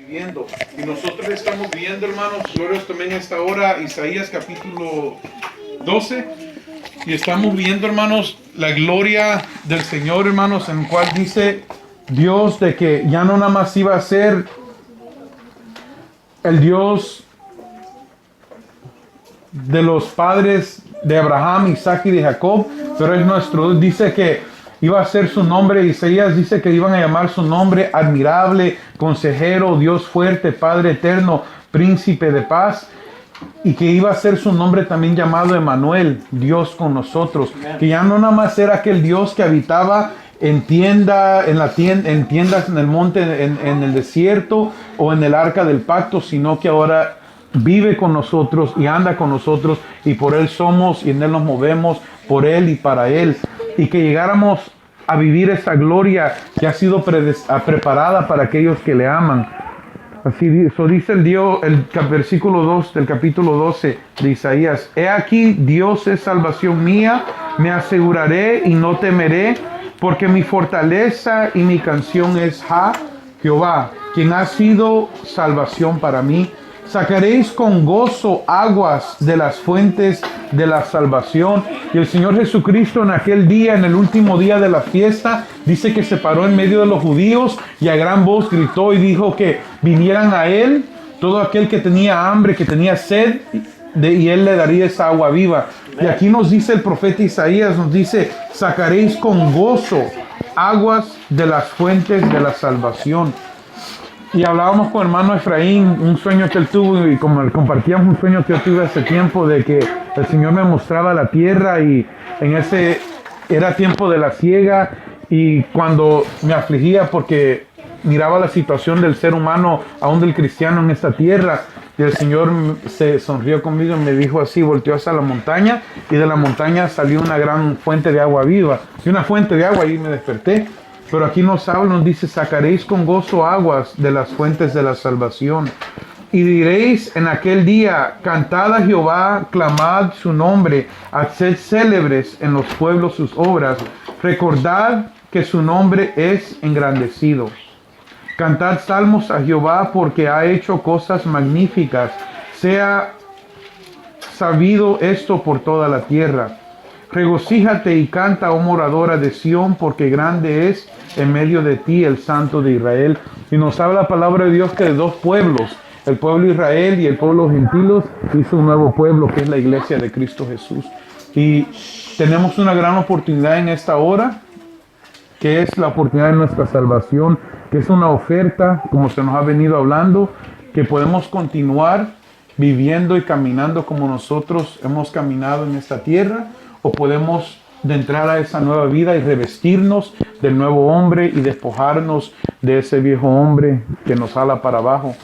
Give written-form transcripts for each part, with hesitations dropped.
viviendo. Y nosotros estamos viendo, hermanos, glorias también a esta hora, Isaías capítulo 12. Y estamos viendo, hermanos, la gloria del Señor, hermanos, en el cual dice Dios de que ya no nada más iba a ser el Dios de los padres de Abraham, Isaac y de Jacob, pero es nuestro Dios. Dice que iba a ser su nombre, Isaías dice que iban a llamar su nombre admirable, consejero, Dios fuerte, Padre eterno, príncipe de paz, y que iba a ser su nombre también llamado Emmanuel, Dios con nosotros. Amen. Que ya no nada más era aquel Dios que habitaba en tiendas en el monte, en el desierto o en el arca del pacto, sino que ahora vive con nosotros y anda con nosotros, y por Él somos y en Él nos movemos, por Él y para Él. Y que llegáramos a vivir esta gloria que ha sido preparada para aquellos que le aman. Así eso dice el versículo 2 del capítulo 12 de Isaías. He aquí, Dios es salvación mía, me aseguraré y no temeré, porque mi fortaleza y mi canción es Jehová, quien ha sido salvación para mí. Sacaréis con gozo aguas de las fuentes de la salvación. Y el Señor Jesucristo en aquel día, en el último día de la fiesta, dice que se paró en medio de los judíos y a gran voz gritó y dijo que vinieran a Él todo aquel que tenía hambre, que tenía sed, y Él le daría esa agua viva. Y aquí nos dice el profeta Isaías, nos dice, sacaréis con gozo aguas de las fuentes de la salvación. Y hablábamos con hermano Efraín, un sueño que él tuvo, y como compartíamos un sueño que yo tuve hace tiempo, de que el Señor me mostraba la tierra, y en ese era tiempo de la siega, y cuando me afligía porque miraba la situación del ser humano, aún del cristiano en esta tierra, y el Señor se sonrió conmigo y me dijo así, volteó hacia la montaña, y de la montaña salió una gran fuente de agua viva, y una fuente de agua, y me desperté. Pero aquí nos habla, nos dice, sacaréis con gozo aguas de las fuentes de la salvación. Y diréis en aquel día, cantad a Jehová, clamad su nombre, haced célebres en los pueblos sus obras, recordad que su nombre es engrandecido. Cantad salmos a Jehová porque ha hecho cosas magníficas, sea sabido esto por toda la tierra. Regocíjate y canta, oh moradora de Sión, porque grande es en medio de ti el Santo de Israel. Y nos habla la palabra de Dios que de dos pueblos, el pueblo Israel y el pueblo gentiles, hizo un nuevo pueblo que es la iglesia de Cristo Jesús. Y tenemos una gran oportunidad en esta hora, que es la oportunidad de nuestra salvación, que es una oferta, como se nos ha venido hablando, que podemos continuar viviendo y caminando como nosotros hemos caminado en esta tierra, o podemos de entrar a esa nueva vida y revestirnos del nuevo hombre y despojarnos de ese viejo hombre que nos jala para abajo.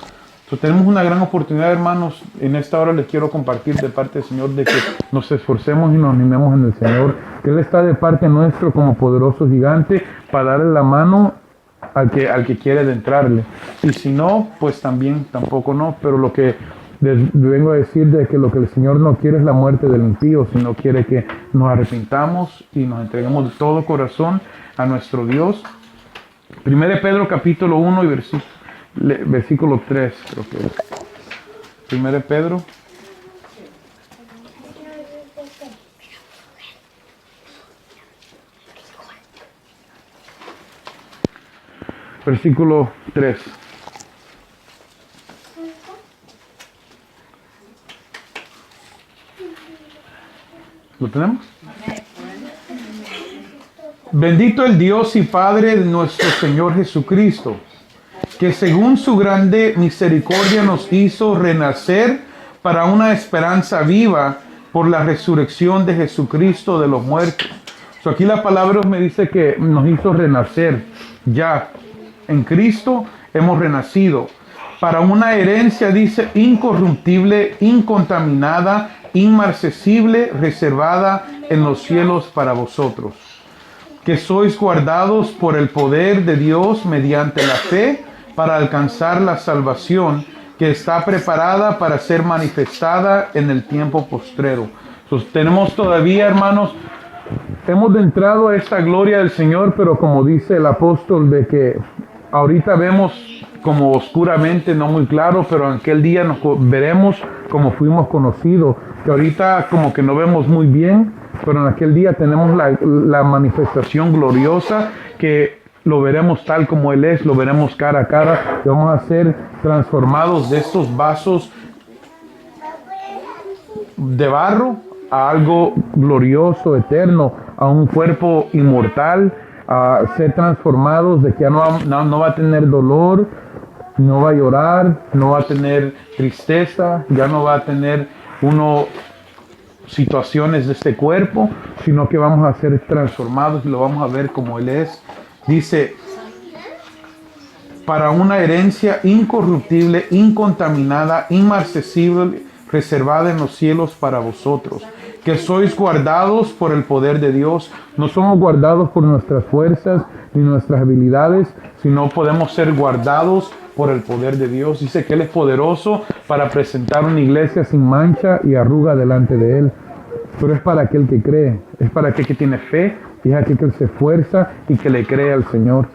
Entonces, tenemos una gran oportunidad, hermanos. En esta hora les quiero compartir de parte del Señor de que nos esforcemos y nos animemos en el Señor, que Él está de parte nuestro como poderoso gigante para darle la mano al que quiere adentrarle. Y si no, pues tampoco no. Pero lo que les vengo a decir de que lo que el Señor no quiere es la muerte del impío, sino quiere que nos arrepintamos y nos entreguemos de todo corazón a nuestro Dios. 1 Pedro capítulo 1 y versículo 3, creo que es. 1 Pedro. Versículo 3. ¿Lo tenemos? Bendito el Dios y Padre de nuestro Señor Jesucristo, que según su grande misericordia nos hizo renacer para una esperanza viva por la resurrección de Jesucristo de los muertos. Aquí la palabra me dice que nos hizo renacer. Ya en Cristo hemos renacido para una herencia, dice, incorruptible, incontaminada, inmarcesible, reservada en los cielos para vosotros, que sois guardados por el poder de Dios mediante la fe para alcanzar la salvación que está preparada para ser manifestada en el tiempo postrero. Entonces, tenemos todavía, hermanos, hemos entrado a esta gloria del Señor, pero como dice el apóstol, de que ahorita vemos como oscuramente, no muy claro, pero en aquel día nos veremos como fuimos conocidos, que ahorita como que no vemos muy bien, pero en aquel día tenemos la manifestación gloriosa que lo veremos tal como Él es, lo veremos cara a cara, y vamos a ser transformados de estos vasos de barro a algo glorioso, eterno, a un cuerpo inmortal, a ser transformados de que ya no va a tener dolor, no va a llorar, no va a tener tristeza, ya no va a tener situaciones de este cuerpo, sino que vamos a ser transformados y lo vamos a ver como Él es. Dice, para una herencia incorruptible, incontaminada, inmarcesible, reservada en los cielos para vosotros, que sois guardados por el poder de Dios. No somos guardados por nuestras fuerzas ni nuestras habilidades, sino podemos ser guardados por el poder de Dios. Dice que Él es poderoso para presentar una iglesia sin mancha y arruga delante de Él. Pero es para aquel que cree, es para aquel que tiene fe, y es aquel que se esfuerza y que le cree al Señor.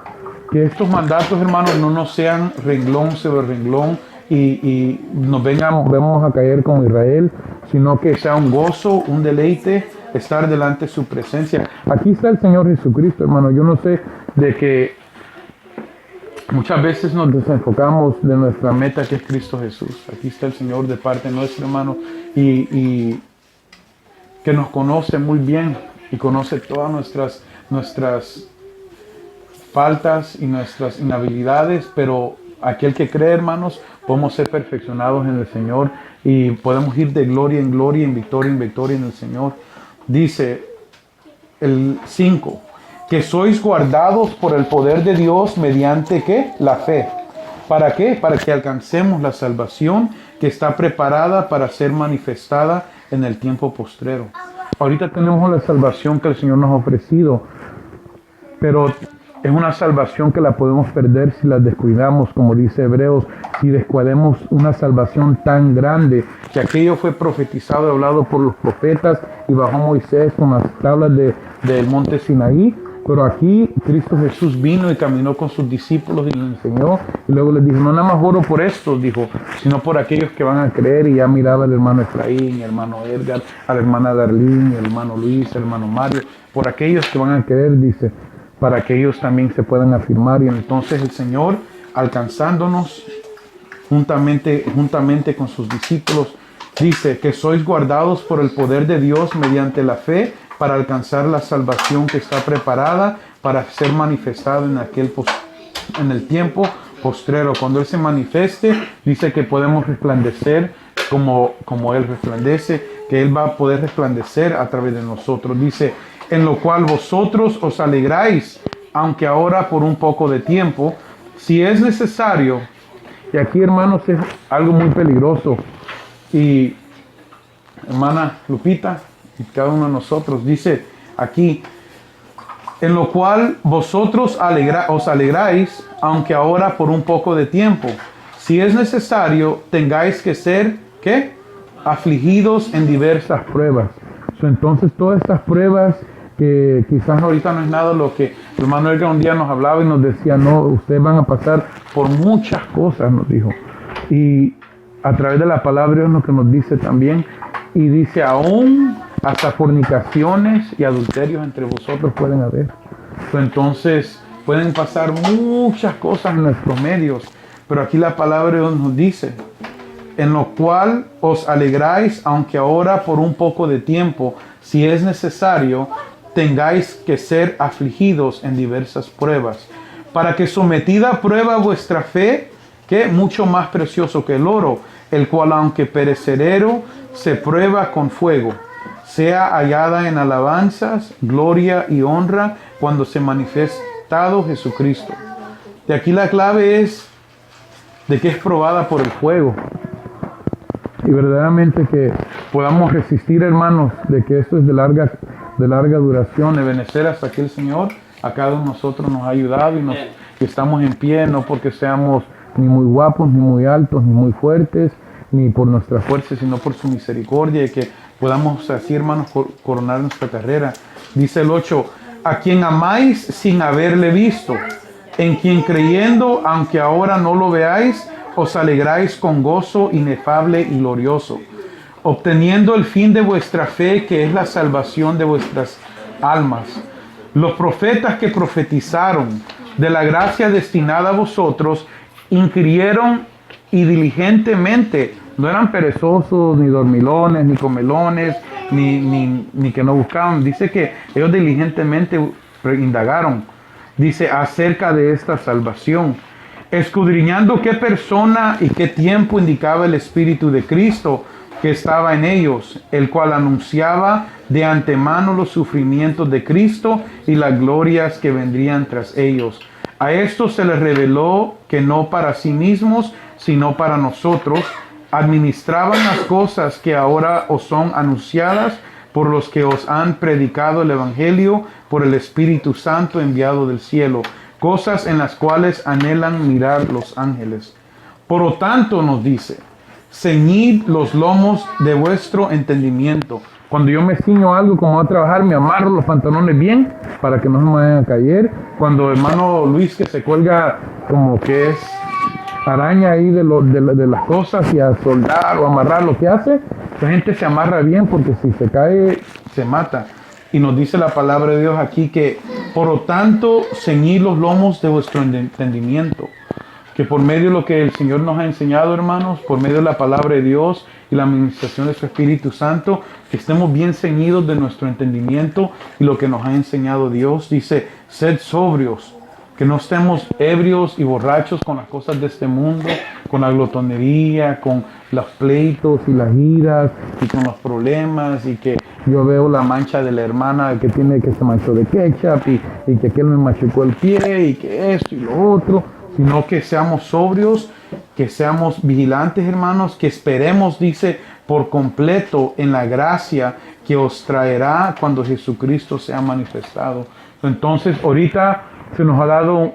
Que estos mandatos, hermanos, no nos sean renglón sobre renglón y nos vamos a caer como Israel, sino que sea un gozo, un deleite estar delante de su presencia. Aquí está el Señor Jesucristo, hermano. Yo no sé de que muchas veces nos desenfocamos de nuestra meta, que es Cristo Jesús. Aquí está el Señor de parte nuestra, hermano, y que nos conoce muy bien y conoce todas nuestras faltas y nuestras inhabilidades, pero aquel que cree, hermanos, podemos ser perfeccionados en el Señor y podemos ir de gloria en gloria, en victoria en el Señor. Dice el 5, que sois guardados por el poder de Dios mediante ¿qué? La fe. ¿Para qué? Para que alcancemos la salvación que está preparada para ser manifestada en el tiempo postrero. Ahorita tenemos la salvación que el Señor nos ha ofrecido, pero es una salvación que la podemos perder si la descuidamos, como dice Hebreos, si descuidamos una salvación tan grande, que aquello fue profetizado y hablado por los profetas y bajó Moisés con las tablas del monte Sinaí. Pero aquí Cristo Jesús vino y caminó con sus discípulos y les enseñó, y luego les dijo, no nada más oro por estos, dijo, sino por aquellos que van a creer. Y ya miraba al hermano Efraín, el hermano Edgar, a la hermana Darlene, el hermano Luis, el hermano Mario, por aquellos que van a creer, dice, para que ellos también se puedan afirmar. Y entonces el Señor, alcanzándonos juntamente con sus discípulos, dice que sois guardados por el poder de Dios mediante la fe, para alcanzar la salvación que está preparada para ser manifestada en el tiempo postrero. Cuando Él se manifieste, dice que podemos resplandecer como Él resplandece, que Él va a poder resplandecer a través de nosotros. Dice, en lo cual vosotros os alegráis, aunque ahora por un poco de tiempo, si es necesario. Y aquí, hermanos, es algo muy peligroso. Y hermana Lupita, y cada uno de nosotros, dice aquí, en lo cual vosotros os alegráis, aunque ahora por un poco de tiempo, si es necesario, tengáis que ser, ¿qué? Afligidos en diversas pruebas. Entonces, todas estas pruebas, que quizás ahorita no es nada, lo que el hermano Edgar un día nos hablaba y nos decía, no, ustedes van a pasar por muchas cosas, nos dijo. Y a través de la palabra es lo que nos dice también, y dice, aún hasta fornicaciones y adulterios entre vosotros pueden haber. Entonces pueden pasar muchas cosas en nuestros medios, pero aquí la palabra nos dice, en lo cual os alegráis, aunque ahora por un poco de tiempo, si es necesario, tengáis que ser afligidos en diversas pruebas, para que sometida a prueba vuestra fe, que mucho más precioso que el oro, el cual aunque perecedero, se prueba con fuego, sea hallada en alabanzas, gloria y honra cuando se manifestado Jesucristo. De aquí la clave es de que es probada por el fuego. Y verdaderamente que podamos resistir, hermanos, de que esto es de larga duración, de benecer hasta que el Señor a cada uno de nosotros nos ha ayudado y estamos en pie, no porque seamos ni muy guapos, ni muy altos, ni muy fuertes, ni por nuestra fuerza, sino por su misericordia, y que podamos así, hermanos, coronar nuestra carrera. Dice el 8, a quien amáis sin haberle visto, en quien creyendo, aunque ahora no lo veáis, os alegráis con gozo inefable y glorioso, obteniendo el fin de vuestra fe, que es la salvación de vuestras almas. Los profetas que profetizaron de la gracia destinada a vosotros, inquirieron y diligentemente, no eran perezosos, ni dormilones, ni comelones, ni que no buscaban. Dice que ellos diligentemente indagaron, dice, acerca de esta salvación, escudriñando qué persona y qué tiempo indicaba el Espíritu de Cristo que estaba en ellos, el cual anunciaba de antemano los sufrimientos de Cristo y las glorias que vendrían tras ellos. A estos se les reveló que no para sí mismos, sino para nosotros, administraban las cosas que ahora os son anunciadas por los que os han predicado el Evangelio por el Espíritu Santo enviado del cielo, cosas en las cuales anhelan mirar los ángeles. Por lo tanto, nos dice, ceñid los lomos de vuestro entendimiento. Cuando yo me ciño algo, como voy a trabajar, me amarro los pantalones bien para que no se me vayan a caer. Cuando hermano Luis, que se cuelga como que es araña ahí de las cosas, y a soldar o amarrar lo que hace, la gente se amarra bien, porque si se cae, se mata. Y nos dice la palabra de Dios aquí que, por lo tanto, ceñid los lomos de vuestro entendimiento. Que por medio de lo que el Señor nos ha enseñado, hermanos, por medio de la palabra de Dios y la administración de su Espíritu Santo, que estemos bien ceñidos de nuestro entendimiento y lo que nos ha enseñado Dios. Dice, sed sobrios, que no estemos ebrios y borrachos con las cosas de este mundo, con la glotonería, con los pleitos y las iras y con los problemas, y que yo veo la mancha de la hermana que se manchó de ketchup y que aquel me machucó el pie y que esto y lo otro, sino que seamos sobrios, que seamos vigilantes, hermanos, que esperemos, dice, por completo en la gracia que os traerá cuando Jesucristo sea manifestado. Entonces, ahorita se nos ha dado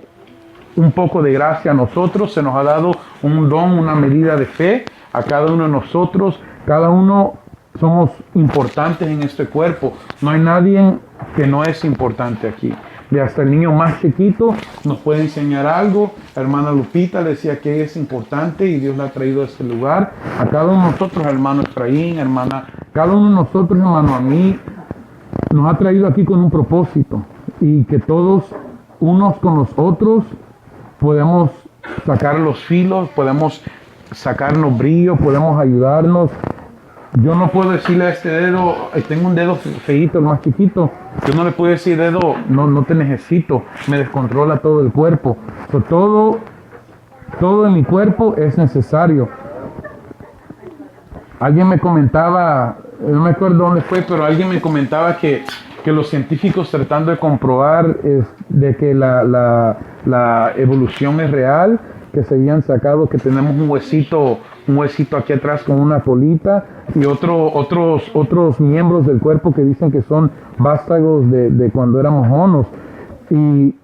un poco de gracia a nosotros, se nos ha dado un don, una medida de fe a cada uno de nosotros. Cada uno somos importantes en este cuerpo. No hay nadie que no es importante aquí. Y hasta el niño más chiquito nos puede enseñar algo. La hermana Lupita le decía que ella es importante y Dios la ha traído a este lugar. A cada uno de nosotros, hermano Efraín, hermana, cada uno de nosotros, hermano, a mí, nos ha traído aquí con un propósito. Y que todos, unos con los otros, podemos sacar los filos, podemos sacarnos brillo, podemos ayudarnos. Yo no puedo decirle a este dedo, tengo un dedo feíto, el más chiquito, yo no le puedo decir, dedo, no te necesito, me descontrola todo el cuerpo. Todo en mi cuerpo es necesario. Alguien me comentaba, no me acuerdo dónde fue, pero alguien me comentaba que los científicos, tratando de comprobar de que la evolución es real, que se habían sacado, que tenemos un huesito aquí atrás con una colita, y otros miembros del cuerpo que dicen que son vástagos de cuando éramos monos. Y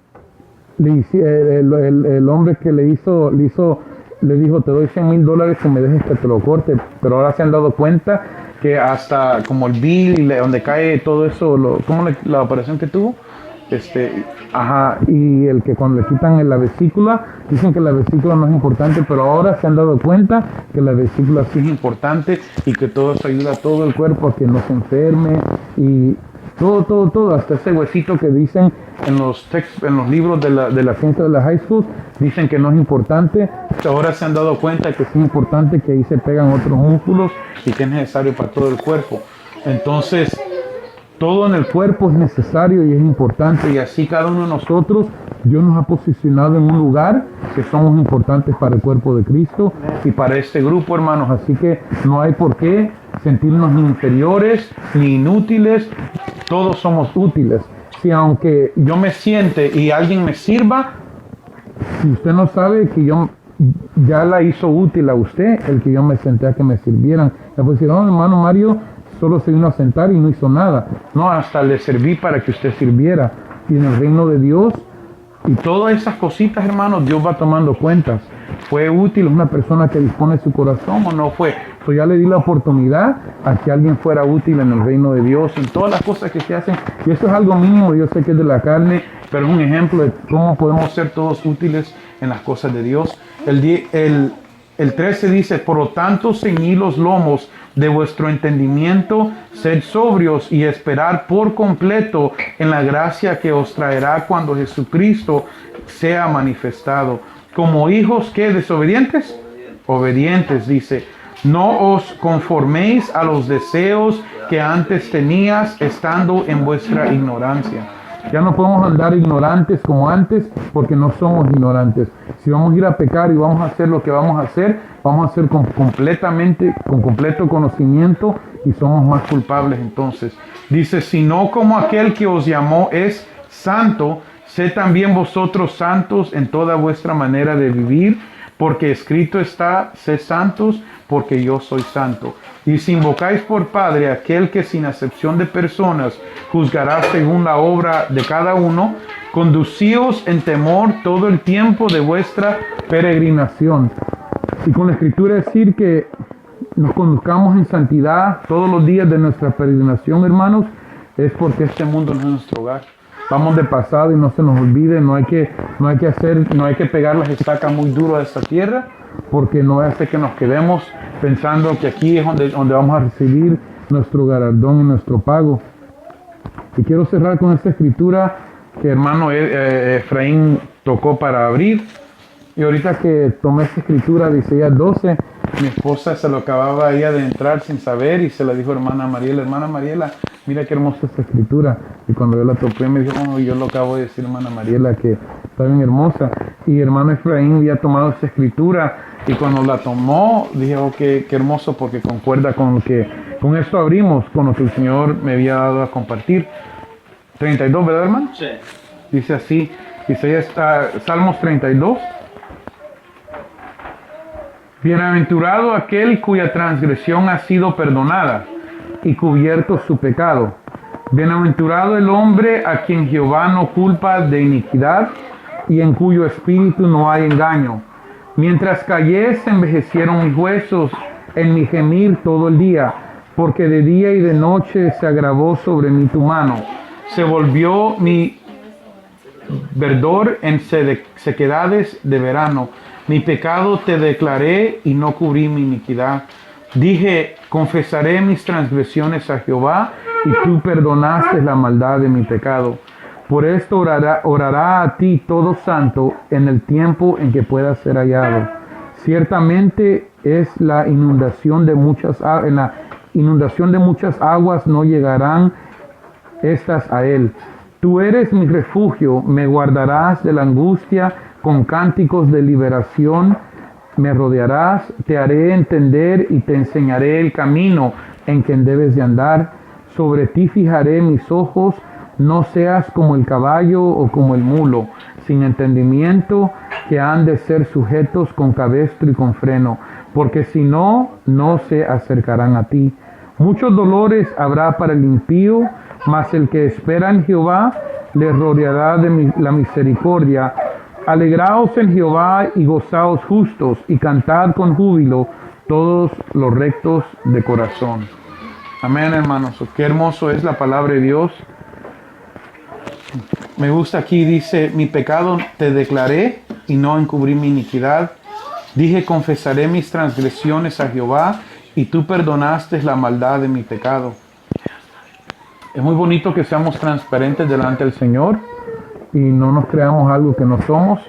el hombre que le dijo, te doy $100,000 que me dejes que te lo corte, pero ahora se han dado cuenta que hasta como el bill y donde cae todo eso, la operación que tuvo, y el que cuando le quitan la vesícula, dicen que la vesícula no es importante, pero ahora se han dado cuenta que la vesícula sí es importante, y que todo eso ayuda a todo el cuerpo a que no se enferme, y todo, hasta ese huesito que dicen en los libros de la ciencia de la high school, dicen que no es importante, ahora se han dado cuenta que es importante, que ahí se pegan otros músculos y que es necesario para todo el cuerpo. Entonces, todo en el cuerpo es necesario y es importante, y así cada uno de nosotros, Dios nos ha posicionado en un lugar que somos importantes para el cuerpo de Cristo y para este grupo, hermanos. Así que no hay por qué sentirnos ni inferiores ni inútiles, todos somos útiles. Si aunque yo me siente y alguien me sirva, si usted no sabe que yo ya la hizo útil a usted, el que yo me senté a que me sirvieran, le puedo decir, no, hermano Mario, solo se vino a sentar y no hizo nada. No, hasta le serví para que usted sirviera. Y en el reino de Dios, y todas esas cositas, hermanos, Dios va tomando cuentas. ¿Fue útil? ¿Es una persona que dispone su corazón o no fue? Pues ya le di la oportunidad a que alguien fuera útil en el reino de Dios, en todas las cosas que se hacen. Y eso es algo mínimo, yo sé que es de la carne, pero es un ejemplo de cómo podemos ser todos útiles en las cosas de Dios. El 13 dice, por lo tanto, ceñid los lomos de vuestro entendimiento, sed sobrios y esperar por completo en la gracia que os traerá cuando Jesucristo sea manifestado. Como hijos, ¿qué? ¿Desobedientes? Obedientes, dice. No os conforméis a los deseos que antes tenías estando en vuestra ignorancia. Ya no podemos andar ignorantes como antes porque no somos ignorantes. Si vamos a ir a pecar y vamos a hacer lo que vamos a hacer con completo conocimiento y somos más culpables entonces. Dice, sino como aquel que os llamó es santo, sed también vosotros santos en toda vuestra manera de vivir, porque escrito está, sed santos, porque yo soy santo. Y si invocáis por Padre aquel que sin acepción de personas juzgará según la obra de cada uno, conducíos en temor todo el tiempo de vuestra peregrinación. Y con la Escritura decir que nos conduzcamos en santidad todos los días de nuestra peregrinación, hermanos, es porque este mundo no es nuestro hogar. Vamos de pasado y no se nos olvide, no hay que pegar las estacas muy duro a esta tierra, porque no hace que nos quedemos pensando que aquí es donde vamos a recibir nuestro galardón y nuestro pago. Y quiero cerrar con esta escritura que hermano Efraín tocó para abrir. Y ahorita que tomé esta escritura de Isaías 12, mi esposa se lo acababa ella de entrar sin saber y se la dijo hermana Mariela, mira qué hermosa esta escritura. Y cuando yo la topé me dijo, oh, yo lo acabo de decir hermana Mariela, que está bien hermosa. Y hermano Efraín había tomado esta escritura y cuando la tomó dije, oh, qué hermoso, porque concuerda con esto abrimos, con lo que el Señor me había dado a compartir. 32, ¿verdad hermano? Sí. Dice así, Salmos 32. Bienaventurado aquel cuya transgresión ha sido perdonada y cubierto su pecado. Bienaventurado el hombre a quien Jehová no culpa de iniquidad y en cuyo espíritu no hay engaño. Mientras callé se envejecieron mis huesos en mi gemir todo el día, porque de día y de noche se agravó sobre mí tu mano. Se volvió mi verdor en sequedades de verano. Mi pecado te declaré y no cubrí mi iniquidad. Dije, confesaré mis transgresiones a Jehová y tú perdonaste la maldad de mi pecado. Por esto orará a ti todo santo en el tiempo en que pueda ser hallado. Ciertamente es la inundación de muchas aguas no llegarán estas a él. Tú eres mi refugio, me guardarás de la angustia, con cánticos de liberación me rodearás, te haré entender y te enseñaré el camino en que debes de andar. Sobre ti fijaré mis ojos, no seas como el caballo o como el mulo, sin entendimiento, que han de ser sujetos con cabestro y con freno, porque si no, no se acercarán a ti. Muchos dolores habrá para el impío, mas el que espera en Jehová le rodeará de la misericordia. Alegraos en Jehová y gozaos justos, y cantad con júbilo todos los rectos de corazón. Amén, hermanos. Qué hermoso es la palabra de Dios. Me gusta aquí, dice, mi pecado te declaré y no encubrí mi iniquidad. Dije, confesaré mis transgresiones a Jehová y tú perdonaste la maldad de mi pecado. Es muy bonito que seamos transparentes delante del Señor y no nos creamos algo que no somos,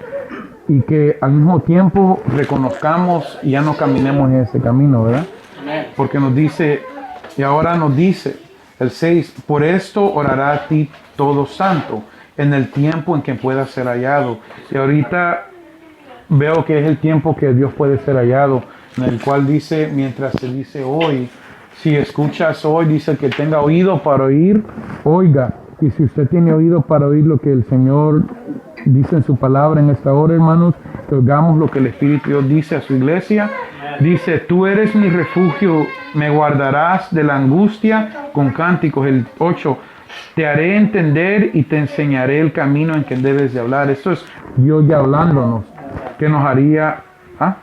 y que al mismo tiempo reconozcamos y ya no caminemos en ese camino, ¿verdad? Porque nos dice, y ahora nos dice, el 6, por esto orará a ti todo santo, en el tiempo en que pueda ser hallado. Y ahorita veo que es el tiempo que Dios puede ser hallado, en el cual dice, mientras se dice hoy, si escuchas hoy, dice que tenga oído para oír, oiga. Y si usted tiene oído para oír lo que el Señor dice en su palabra en esta hora, hermanos, que oigamos lo que el Espíritu Dios dice a su iglesia. Dice, tú eres mi refugio, me guardarás de la angustia con cánticos. El 8, te haré entender y te enseñaré el camino en que debes de hablar. Esto es Dios ya hablándonos, que nos haría ¿ah?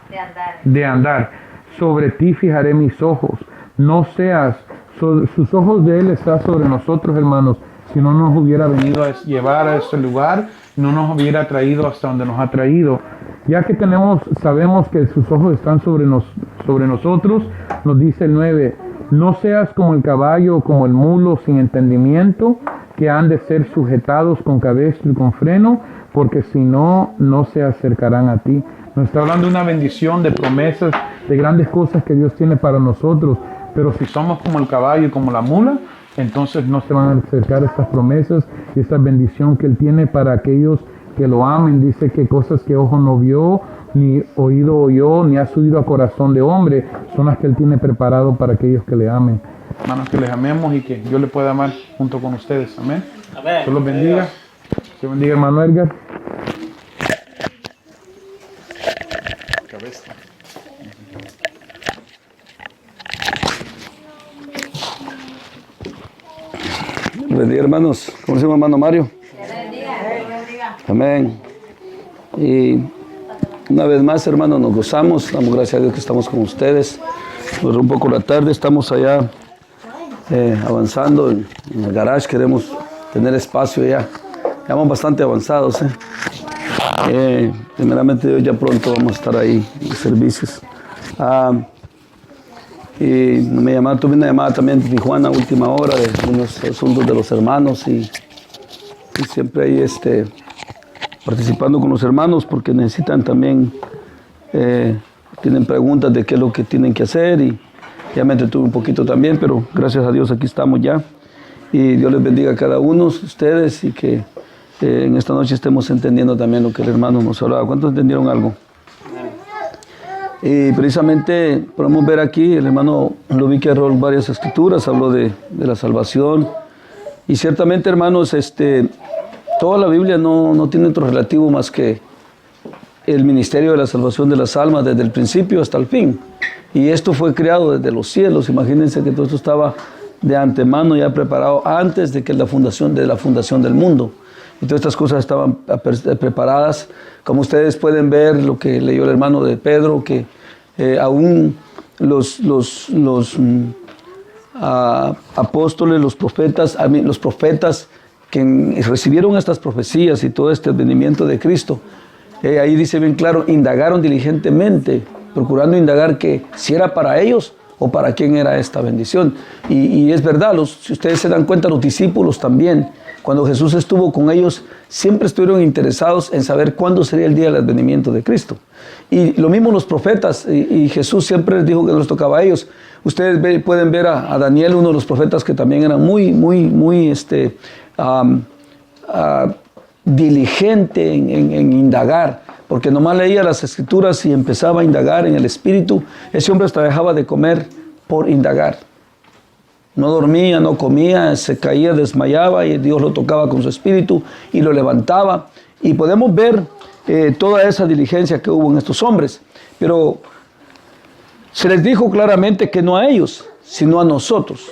De andar. Sobre ti fijaré mis ojos. No seas, sus ojos de Él están sobre nosotros, hermanos. Si no nos hubiera venido a llevar a este lugar, no nos hubiera traído hasta donde nos ha traído. Ya que sabemos que sus ojos están sobre nosotros, nos dice el 9, no seas como el caballo o como el mulo sin entendimiento, que han de ser sujetados con cabestro y con freno, porque si no, no se acercarán a ti. Nos está hablando de una bendición, de promesas, de grandes cosas que Dios tiene para nosotros. Pero si somos como el caballo y como la mula, entonces no se van a acercar estas promesas y esta bendición que Él tiene para aquellos que lo amen. Dice que cosas que ojo no vio, ni oído oyó, ni ha subido a corazón de hombre, son las que Él tiene preparado para aquellos que le amen. Hermanos, que les amemos y que Dios les pueda amar junto con ustedes. Amén. Amén. Dios los bendiga. Dios bendiga, hermano Edgar. Bendiga, hermanos. ¿Cómo se llama, hermano Mario? Amén. Y una vez más, hermanos, nos gozamos. Damos gracias a Dios que estamos con ustedes. Nos un poco la tarde, estamos allá avanzando en el garage. Queremos tener espacio ya. Ya vamos bastante avanzados. Primeramente, Dios, ya pronto vamos a estar ahí en los servicios. Y tuve una llamada también de Tijuana a última hora de unos asuntos de los hermanos y siempre ahí participando con los hermanos porque necesitan también, tienen preguntas de qué es lo que tienen que hacer y ya me entretuve un poquito también, pero gracias a Dios aquí estamos ya y Dios les bendiga a cada uno de ustedes y que en esta noche estemos entendiendo también lo que el hermano nos hablaba. ¿Cuántos entendieron algo? Y precisamente podemos ver aquí, el hermano lo vi que habló varias escrituras, habló de la salvación. Y ciertamente, hermanos, toda la Biblia no tiene otro relativo más que el ministerio de la salvación de las almas desde el principio hasta el fin. Y esto fue creado desde los cielos. Imagínense que todo esto estaba de antemano ya preparado antes de que la fundación del mundo. Y todas estas cosas estaban preparadas. Como ustedes pueden ver, lo que leyó el hermano de Pedro, que aún los apóstoles, los profetas que recibieron estas profecías y todo este advenimiento de Cristo, ahí dice bien claro, indagaron diligentemente, procurando indagar que si era para ellos o para quién era esta bendición. Y es verdad, si ustedes se dan cuenta, los discípulos también, cuando Jesús estuvo con ellos, siempre estuvieron interesados en saber cuándo sería el día del advenimiento de Cristo. Y lo mismo los profetas, y Jesús siempre les dijo que les tocaba a ellos. Ustedes pueden ver a Daniel, uno de los profetas que también era muy diligente en indagar, porque nomás leía las escrituras y empezaba a indagar en el espíritu. Ese hombre hasta dejaba de comer por indagar. No dormía, no comía, se caía, desmayaba y Dios lo tocaba con su espíritu y lo levantaba. Y podemos ver toda esa diligencia que hubo en estos hombres. Pero se les dijo claramente que no a ellos, sino a nosotros.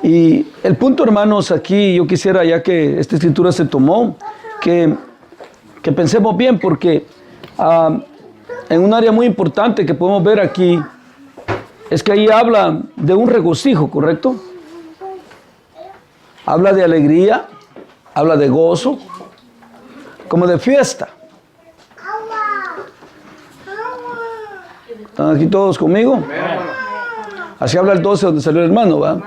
Y el punto, hermanos, aquí yo quisiera, ya que esta escritura se tomó, que pensemos bien, porque en un área muy importante que podemos ver aquí, es que ahí habla de un regocijo, ¿correcto? Habla de alegría, habla de gozo, como de fiesta. ¿Están aquí todos conmigo? Así habla el 12 donde salió el hermano, ¿va?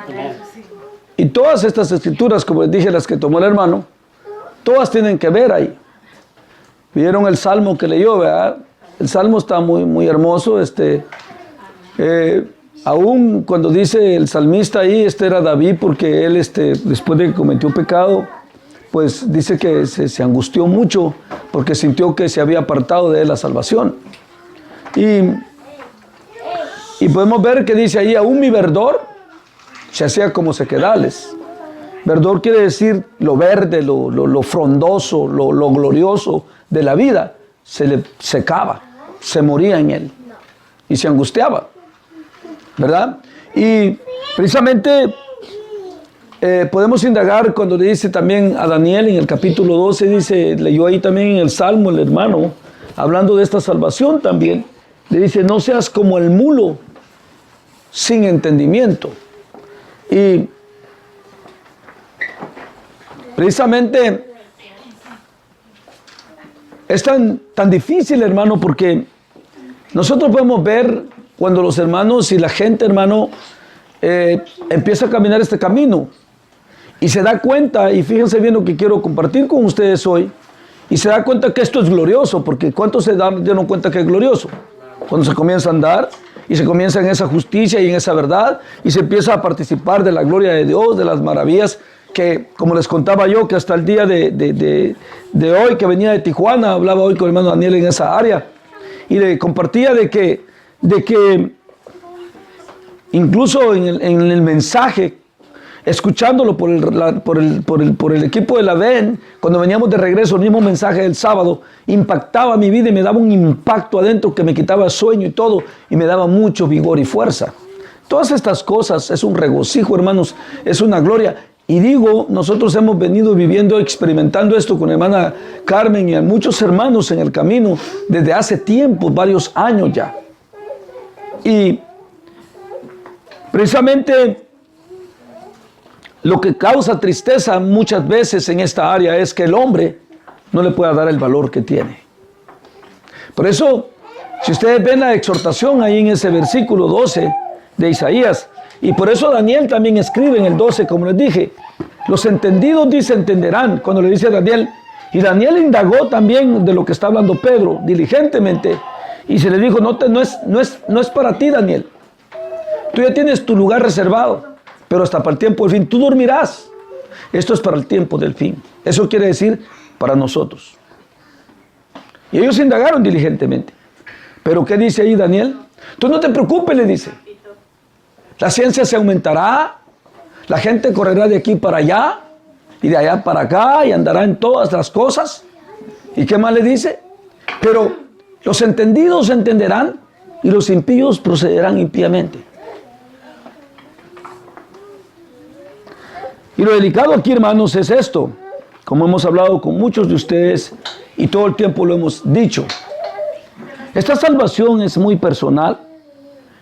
Y todas estas escrituras, como les dije, las que tomó el hermano, todas tienen que ver ahí. ¿Vieron el salmo que leyó, verdad? El salmo está muy hermoso. Aún cuando dice el salmista ahí, era David, porque él, después de que cometió pecado, pues dice que se angustió mucho, porque sintió que se había apartado de él la salvación. Y podemos ver que dice ahí, aún mi verdor se hacía como sequedales. Verdor quiere decir lo verde, lo frondoso, lo glorioso de la vida. Se le secaba, se moría en él y se angustiaba, ¿verdad? Y precisamente podemos indagar cuando le dice también a Daniel en el capítulo 12, dice, leyó ahí también en el Salmo el hermano, hablando de esta salvación también, Le dice, no seas como el mulo sin entendimiento. Y precisamente es tan difícil, hermano, porque nosotros podemos ver cuando los hermanos y la gente, hermano, empieza a caminar este camino y se da cuenta, y fíjense bien lo que quiero compartir con ustedes hoy, y se da cuenta que esto es glorioso, porque ¿cuántos se dieron cuenta que es glorioso? Cuando se comienza a andar y se comienza en esa justicia y en esa verdad y se empieza a participar de la gloria de Dios, de las maravillas que, como les contaba yo, que hasta el día de hoy, que venía de Tijuana, hablaba hoy con el hermano Daniel en esa área y le compartía de que incluso en el mensaje, escuchándolo por el equipo de la VEN, cuando veníamos de regreso, el mismo mensaje del sábado, impactaba mi vida y me daba un impacto adentro que me quitaba sueño y todo, y me daba mucho vigor y fuerza. Todas estas cosas es un regocijo, hermanos, es una gloria. Y digo, nosotros hemos venido viviendo, experimentando esto con la hermana Carmen y a muchos hermanos en el camino desde hace tiempo, varios años ya. Y precisamente lo que causa tristeza muchas veces en esta área es que el hombre no le pueda dar el valor que tiene. Por eso, si ustedes ven la exhortación ahí en ese versículo 12 de Isaías, y por eso Daniel también escribe en el 12, como les dije, los entendidos dice entenderán, cuando le dice a Daniel, y Daniel indagó también de lo que está hablando Pedro diligentemente, y se le dijo, no es para ti, Daniel, tú ya tienes tu lugar reservado, pero hasta para el tiempo del fin, tú dormirás. Esto es para el tiempo del fin. Eso quiere decir para nosotros. Y ellos indagaron diligentemente. Pero ¿qué dice ahí Daniel? Tú no te preocupes, le dice. La ciencia se aumentará, la gente correrá de aquí para allá, y de allá para acá, y andará en todas las cosas. ¿Y qué más le dice? Pero los entendidos entenderán, y los impíos procederán impíamente. Y lo delicado aquí, hermanos, es esto, como hemos hablado con muchos de ustedes y todo el tiempo lo hemos dicho. Esta salvación es muy personal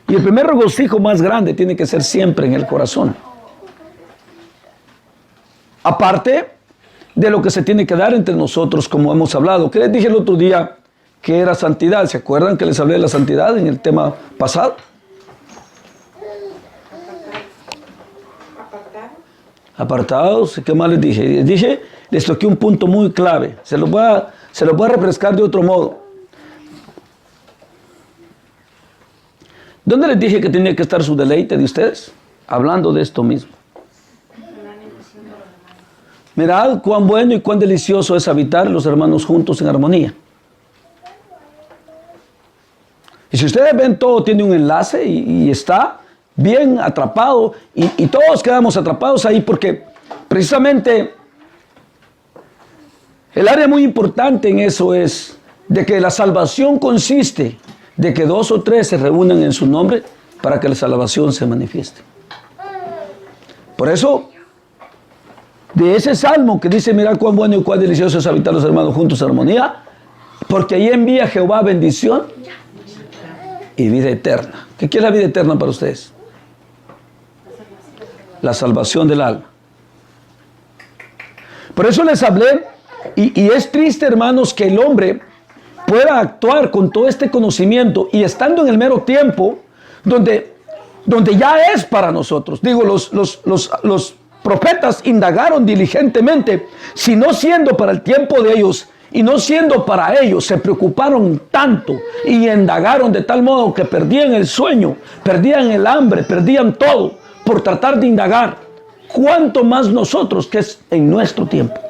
y el primer regocijo más grande tiene que ser siempre en el corazón. Aparte de lo que se tiene que dar entre nosotros, como hemos hablado. ¿Qué les dije el otro día que era santidad? ¿Se acuerdan que les hablé de la santidad en el tema pasado? Apartados, ¿qué más les dije? Les toqué un punto muy clave. Se los voy a refrescar de otro modo. ¿Dónde les dije que tenía que estar su deleite de ustedes? Hablando de esto mismo. Mirad cuán bueno y cuán delicioso es habitar los hermanos juntos en armonía. Y si ustedes ven, todo tiene un enlace y está bien atrapado, y todos quedamos atrapados ahí porque precisamente el área muy importante en eso es de que la salvación consiste de que 2 o 3 se reúnan en su nombre para que la salvación se manifieste. Por eso, de ese salmo que dice, mira cuán bueno y cuán delicioso es habitar los hermanos juntos en armonía, porque ahí envía Jehová bendición y vida eterna. ¿Qué es la vida eterna para ustedes? La salvación del alma. Por eso les hablé, y es triste, hermanos, que el hombre pueda actuar con todo este conocimiento y estando en el mero tiempo donde ya es para nosotros. Digo, los profetas indagaron diligentemente, si no siendo para el tiempo de ellos y no siendo para ellos, se preocuparon tanto y indagaron de tal modo que perdían el sueño, perdían el hambre, perdían todo por tratar de indagar. ¿Cuánto más nosotros, que es en nuestro tiempo?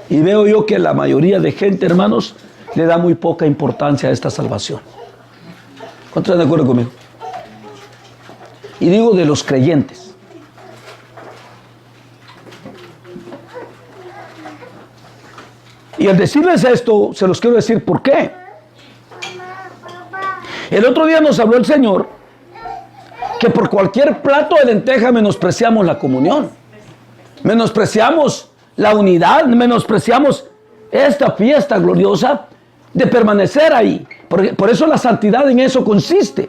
Y veo yo que la mayoría de gente, hermanos, le da muy poca importancia a esta salvación. ¿Cuántos están de acuerdo conmigo? Y digo de los creyentes. Y al decirles esto, se los quiero decir por qué. El otro día nos habló el Señor que por cualquier plato de lenteja menospreciamos la comunión, menospreciamos la unidad, menospreciamos esta fiesta gloriosa de permanecer ahí. Por eso la santidad en eso consiste.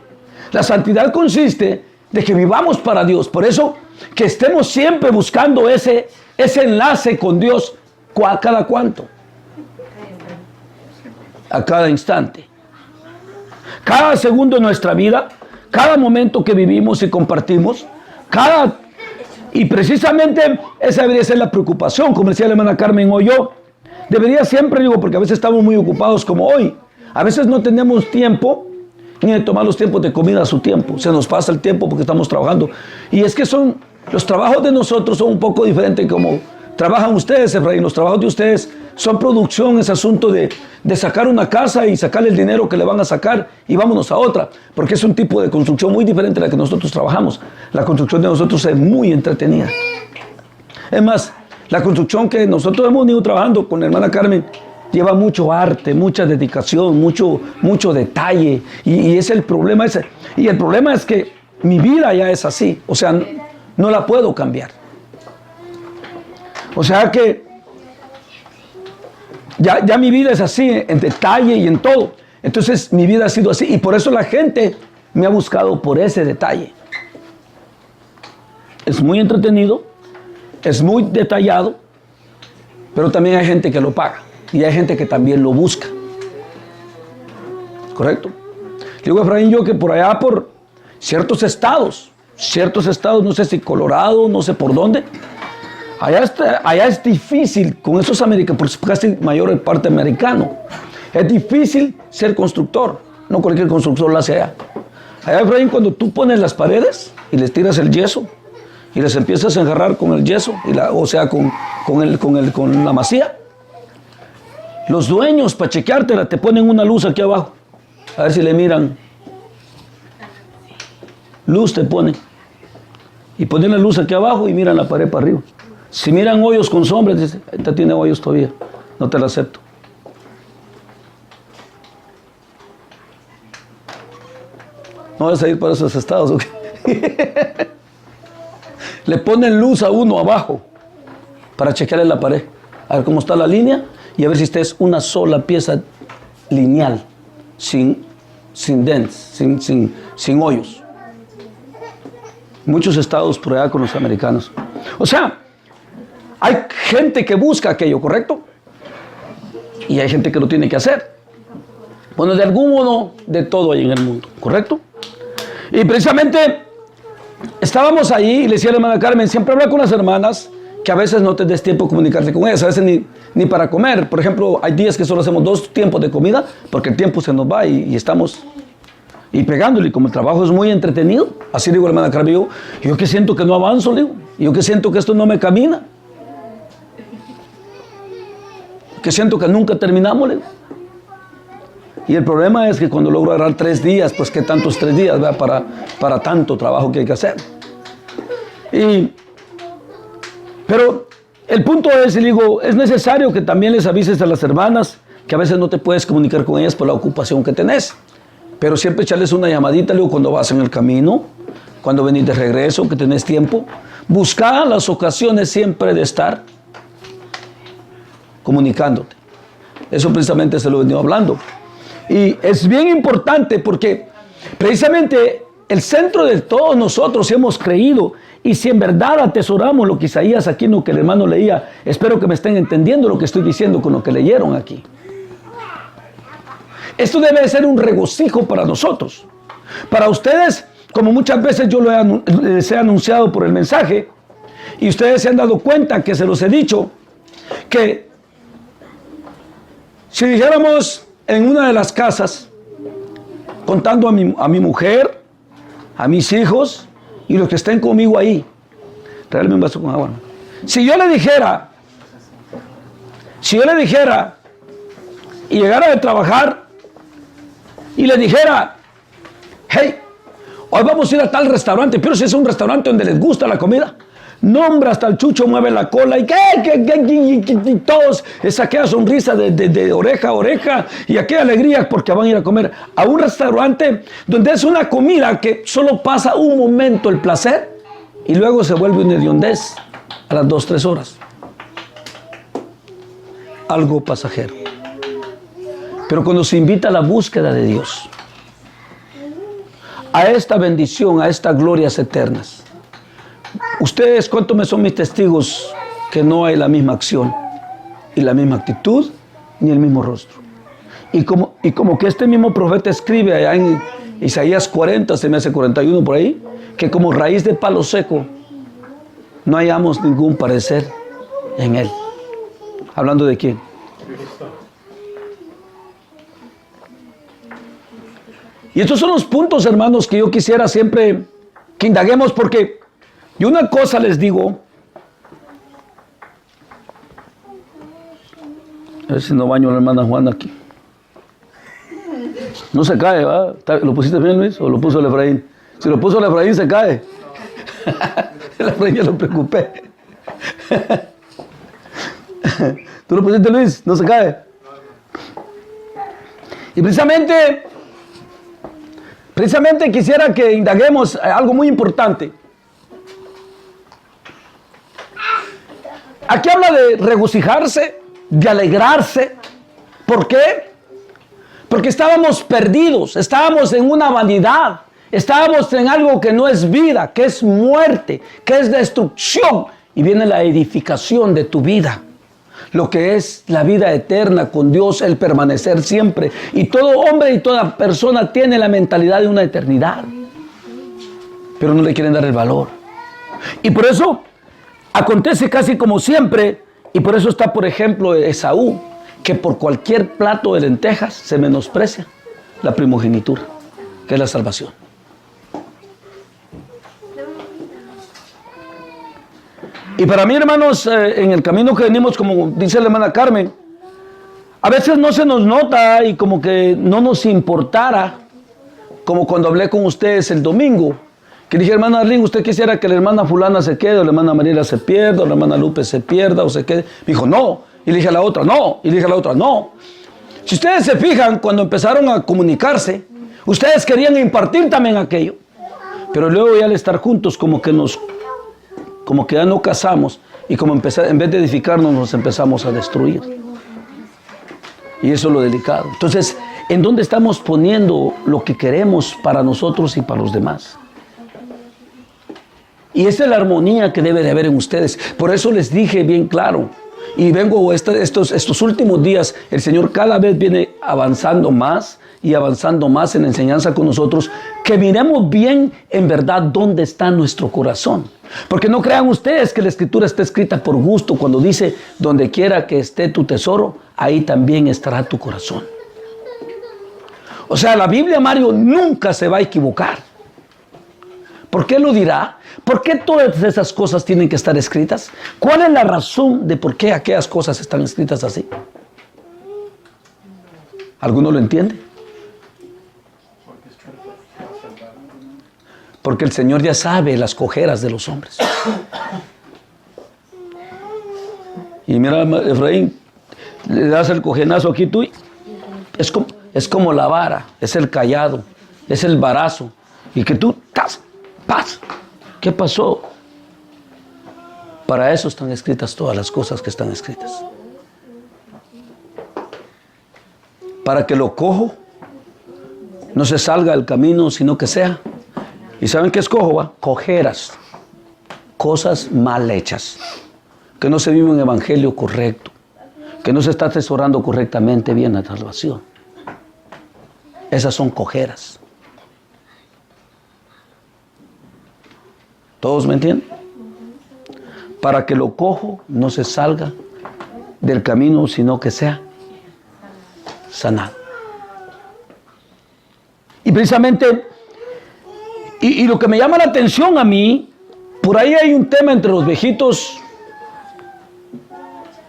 La santidad consiste de que vivamos para Dios. Por eso que estemos siempre buscando ese enlace con Dios. ¿A cada cuánto? A cada instante. Cada segundo de nuestra vida, cada momento que vivimos y compartimos, y precisamente esa debería ser la preocupación, como decía la hermana Carmen o yo. Debería siempre, digo, porque a veces estamos muy ocupados como hoy. A veces no tenemos tiempo ni de tomar los tiempos de comida a su tiempo. Se nos pasa el tiempo porque estamos trabajando. Y es que los trabajos de nosotros son un poco diferentes como trabajan ustedes, Efraín. Los trabajos de ustedes son producción, es asunto de sacar una casa y sacarle el dinero que le van a sacar y vámonos a otra. Porque es un tipo de construcción muy diferente a la que nosotros trabajamos. La construcción de nosotros es muy entretenida. Es más, la construcción que nosotros hemos ido trabajando con la hermana Carmen lleva mucho arte, mucha dedicación, mucho detalle. Y es el problema ese. Y el problema es que mi vida ya es así. O sea, no la puedo cambiar. O sea que ya mi vida es así, en detalle y en todo. Entonces mi vida ha sido así. Y por eso la gente me ha buscado por ese detalle. Es muy entretenido, es muy detallado, pero también hay gente que lo paga. Y hay gente que también lo busca. ¿Correcto? Le digo a Efraín yo que por allá, por ciertos estados, no sé si Colorado, no sé por dónde, allá es difícil con esos americanos, porque casi mayor parte americano. Es difícil ser constructor. No cualquier constructor lo hace allá. Allá, Efraín, cuando tú pones las paredes y les tiras el yeso y les empiezas a enjarrar con el yeso, con la masía, los dueños, para chequeártela, te ponen una luz aquí abajo. A ver si le miran. Luz te ponen. Y ponen la luz aquí abajo y miran la pared para arriba. Si miran hoyos con sombra, dicen, esta tiene hoyos todavía. No te la acepto. No vas a ir para esos estados, ¿ok? Le ponen luz a uno abajo para chequearle la pared. A ver cómo está la línea. Y a ver si esta es una sola pieza lineal, sin dents, sin hoyos. Muchos estados por allá con los americanos. O sea, hay gente que busca aquello, ¿correcto? Y hay gente que lo tiene que hacer. Bueno, de algún modo, de todo hay en el mundo, ¿correcto? Y precisamente estábamos ahí y le decía a la hermana Carmen, siempre habla con las hermanas, que a veces no te des tiempo de comunicarte con ellas, a veces ni para comer. Por ejemplo, hay días que solo hacemos 2 tiempos de comida porque el tiempo se nos va y estamos pegándole. Y como el trabajo es muy entretenido, así digo la hermana Carmen, yo que siento que no avanzo, digo, yo que siento que esto no me camina, que siento que nunca terminamos, digo. Y el problema es que cuando logro agarrar 3 días, pues qué tantos 3 días, ¿verdad? Para tanto trabajo que hay que hacer. Pero el punto es, y digo, es necesario que también les avises a las hermanas que a veces no te puedes comunicar con ellas por la ocupación que tenés. Pero siempre echarles una llamadita, luego cuando vas en el camino, cuando venís de regreso, que tenés tiempo. Busca las ocasiones siempre de estar comunicándote. Eso precisamente se lo he venido hablando. Y es bien importante porque precisamente el centro de todos nosotros hemos creído. Y si en verdad atesoramos lo que Isaías aquí en lo que el hermano leía, espero que me estén entendiendo lo que estoy diciendo con lo que leyeron aquí. Esto debe de ser un regocijo para nosotros. Para ustedes, como muchas veces yo les he anunciado por el mensaje, y ustedes se han dado cuenta que se los he dicho, que si dijéramos en una de las casas, contando a mi mujer, a mis hijos, y los que estén conmigo ahí, tráeme un vaso con agua. Si yo le dijera, y llegara de trabajar, y le dijera, hey, hoy vamos a ir a tal restaurante, pero si es un restaurante donde les gusta la comida, no, hombre, hasta el chucho mueve la cola y todos esa aquella sonrisa de oreja a oreja y aquella alegría porque van a ir a comer a un restaurante donde es una comida que solo pasa un momento el placer y luego se vuelve una hediondez a las 2-3 horas. Algo pasajero. Pero cuando se invita a la búsqueda de Dios, a esta bendición, a estas glorias eternas, ustedes, ¿cuántos me son mis testigos que no hay la misma acción y la misma actitud ni el mismo rostro? Y como que este mismo profeta escribe allá en Isaías 40, se me hace 41 por ahí, que como raíz de palo seco no hallamos ningún parecer en él. ¿Hablando de quién? Y estos son los puntos, hermanos, que yo quisiera siempre que indaguemos, porque y una cosa les digo, a ver si no baño a la hermana Juana aquí. No se cae, ¿va? ¿Lo pusiste bien, Luis? ¿O lo puso el Efraín? Si lo puso el Efraín, se cae. El Efraín ya lo preocupé. ¿Tú lo pusiste, Luis? ¿No se cae? Y precisamente quisiera que indaguemos algo muy importante. Aquí habla de regocijarse, de alegrarse. ¿Por qué? Porque estábamos perdidos, estábamos en una vanidad, estábamos en algo que no es vida, que es muerte, que es destrucción. Y viene la edificación de tu vida, lo que es la vida eterna con Dios, el permanecer siempre. Y todo hombre y toda persona tiene la mentalidad de una eternidad, pero no le quieren dar el valor. Y por eso acontece casi como siempre, y por eso está, por ejemplo, Esaú, que por cualquier plato de lentejas se menosprecia la primogenitura, que es la salvación. Y para mí, hermanos, en el camino que venimos, como dice la hermana Carmen, a veces no se nos nota y como que no nos importara, como cuando hablé con ustedes el domingo, que dije, hermana Arlene, ¿usted quisiera que la hermana fulana se quede, o la hermana Mariela se pierda, o la hermana Lupe se pierda, o se quede? Me dijo, no. Y le dije a la otra, no. Y le dije a la otra, no. Si ustedes se fijan, cuando empezaron a comunicarse, ustedes querían impartir también aquello. Pero luego ya al estar juntos, como que ya no casamos, y como en vez de edificarnos, nos empezamos a destruir. Y eso es lo delicado. Entonces, ¿en dónde estamos poniendo lo que queremos para nosotros y para los demás? Y esa es la armonía que debe de haber en ustedes. Por eso les dije bien claro, y vengo estos últimos días, el Señor cada vez viene avanzando más y avanzando más en enseñanza con nosotros, que miremos bien en verdad dónde está nuestro corazón. Porque no crean ustedes que la Escritura está escrita por gusto, cuando dice, donde quiera que esté tu tesoro, ahí también estará tu corazón. O sea, la Biblia, Mario, nunca se va a equivocar. ¿Por qué lo dirá? ¿Por qué todas esas cosas tienen que estar escritas? ¿Cuál es la razón de por qué aquellas cosas están escritas así? ¿Alguno lo entiende? Porque el Señor ya sabe las cojeras de los hombres. Y mira, Efraín, le das el cojenazo aquí tú, es como la vara, es el cayado, es el varazo. Y que tú, ¡paz! ¿Qué pasó? Para eso están escritas todas las cosas que están escritas. Para que lo cojo no se salga del camino, sino que sea. ¿Y saben qué es cojo? ¿Va? Cojeras, cosas mal hechas, que no se vive un evangelio correcto, que no se está atesorando correctamente bien la salvación. Esas son cojeras. ¿Todos me entienden? Para que lo cojo no se salga del camino, sino que sea sanado. Y precisamente, y lo que me llama la atención a mí, por ahí hay un tema entre los viejitos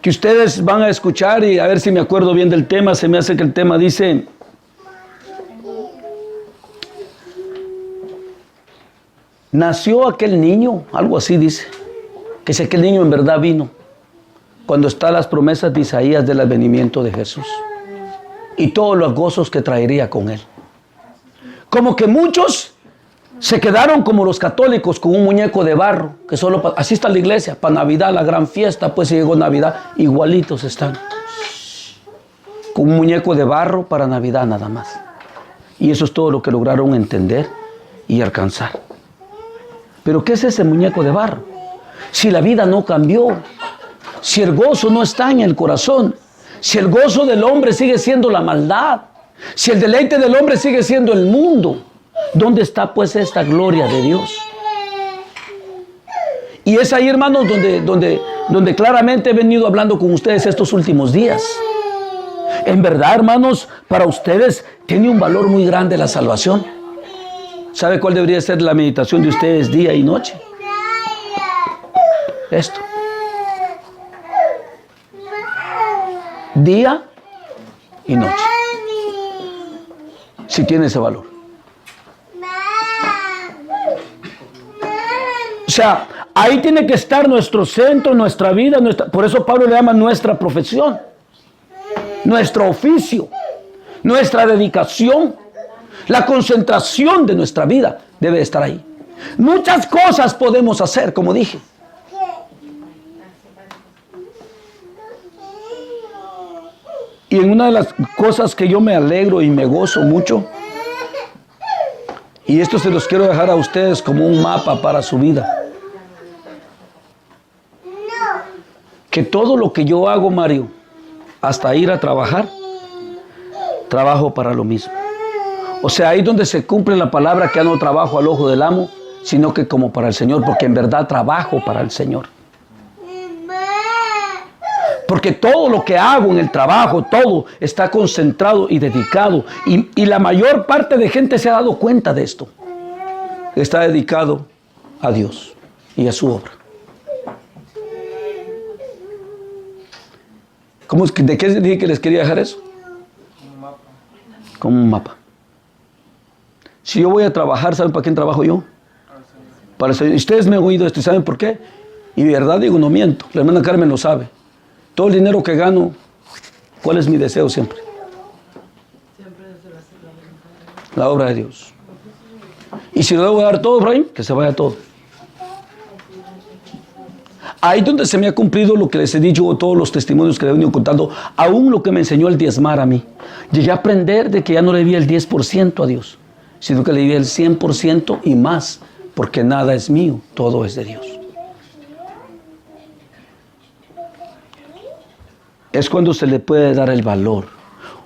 que ustedes van a escuchar, y a ver si me acuerdo bien del tema. Se me hace que el tema dice: nació aquel niño, algo así dice, que si aquel niño en verdad vino, cuando están las promesas de Isaías del advenimiento de Jesús y todos los gozos que traería con él. Como que muchos se quedaron como los católicos con un muñeco de barro, que solo así está la iglesia, para Navidad, la gran fiesta, pues si llegó Navidad, igualitos están. con un muñeco de barro para Navidad nada más. Y eso es todo lo que lograron entender y alcanzar. Pero ¿qué es ese muñeco de barro? Si la vida no cambió, si el gozo no está en el corazón, si el gozo del hombre sigue siendo la maldad, si el deleite del hombre sigue siendo el mundo, ¿dónde está pues esta gloria de Dios? Y es ahí, hermanos, donde claramente he venido hablando con ustedes estos últimos días. En verdad, hermanos, para ustedes tiene un valor muy grande la salvación. ¿Sabe cuál debería ser la meditación de ustedes día y noche? Esto. Día y noche. Si tiene ese valor. O sea, ahí tiene que estar nuestro centro, nuestra vida, por eso Pablo le llama nuestra profesión, nuestro oficio, nuestra dedicación, la concentración de nuestra vida debe estar ahí. Muchas cosas podemos hacer, como dije. Y en una de las cosas que yo me alegro y me gozo mucho, y esto se los quiero dejar a ustedes como un mapa para su vida. Que todo lo que yo hago, Mario, hasta ir a trabajar, trabajo para lo mismo. O sea, ahí donde se cumple la palabra que ya no trabajo al ojo del amo, sino que como para el Señor, porque en verdad trabajo para el Señor. Porque todo lo que hago en el trabajo, todo está concentrado y dedicado. Y la mayor parte de gente se ha dado cuenta de esto. Está dedicado a Dios y a su obra. ¿De qué dije que les quería dejar eso? Como un mapa. Si yo voy a trabajar, ¿saben para quién trabajo yo? Para el Señor. Ustedes me han oído esto y ¿saben por qué? Y de verdad digo, no miento. La hermana Carmen lo sabe. Todo el dinero que gano, ¿cuál es mi deseo siempre? La obra de Dios. Y si lo debo dar todo, Brian, que se vaya todo. Ahí donde se me ha cumplido lo que les he dicho, todos los testimonios que les he venido contando, aún lo que me enseñó el diezmar a mí. Llegué a aprender de que ya no le debía el 10% a Dios, sino que le debía el 100% y más, porque nada es mío, todo es de Dios. Es cuando se le puede dar el valor.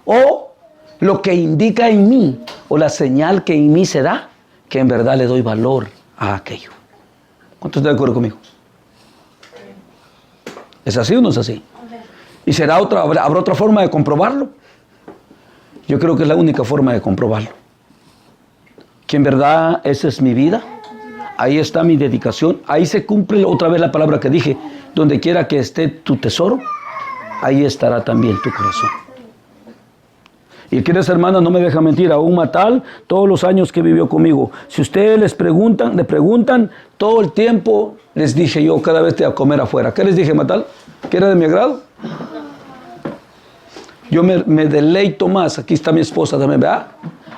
O lo que indica en mí, o la señal que en mí se da, que en verdad le doy valor a aquello. ¿Cuántos están de acuerdo conmigo? ¿Es así o no es así? ¿Y habrá otra forma de comprobarlo? Yo creo que es la única forma de comprobarlo. Que en verdad esa es mi vida. Ahí está mi dedicación. Ahí se cumple otra vez la palabra que dije. Donde quiera que esté tu tesoro, ahí estará también tu corazón. Y quieres, hermana, no me deja mentir, aún Matal, todos los años que vivió conmigo, si ustedes le preguntan, todo el tiempo les dije yo, cada vez te voy a comer afuera. ¿Qué les dije, Matal? ¿Que era de mi agrado? Yo me deleito más, aquí está mi esposa también, ¿verdad?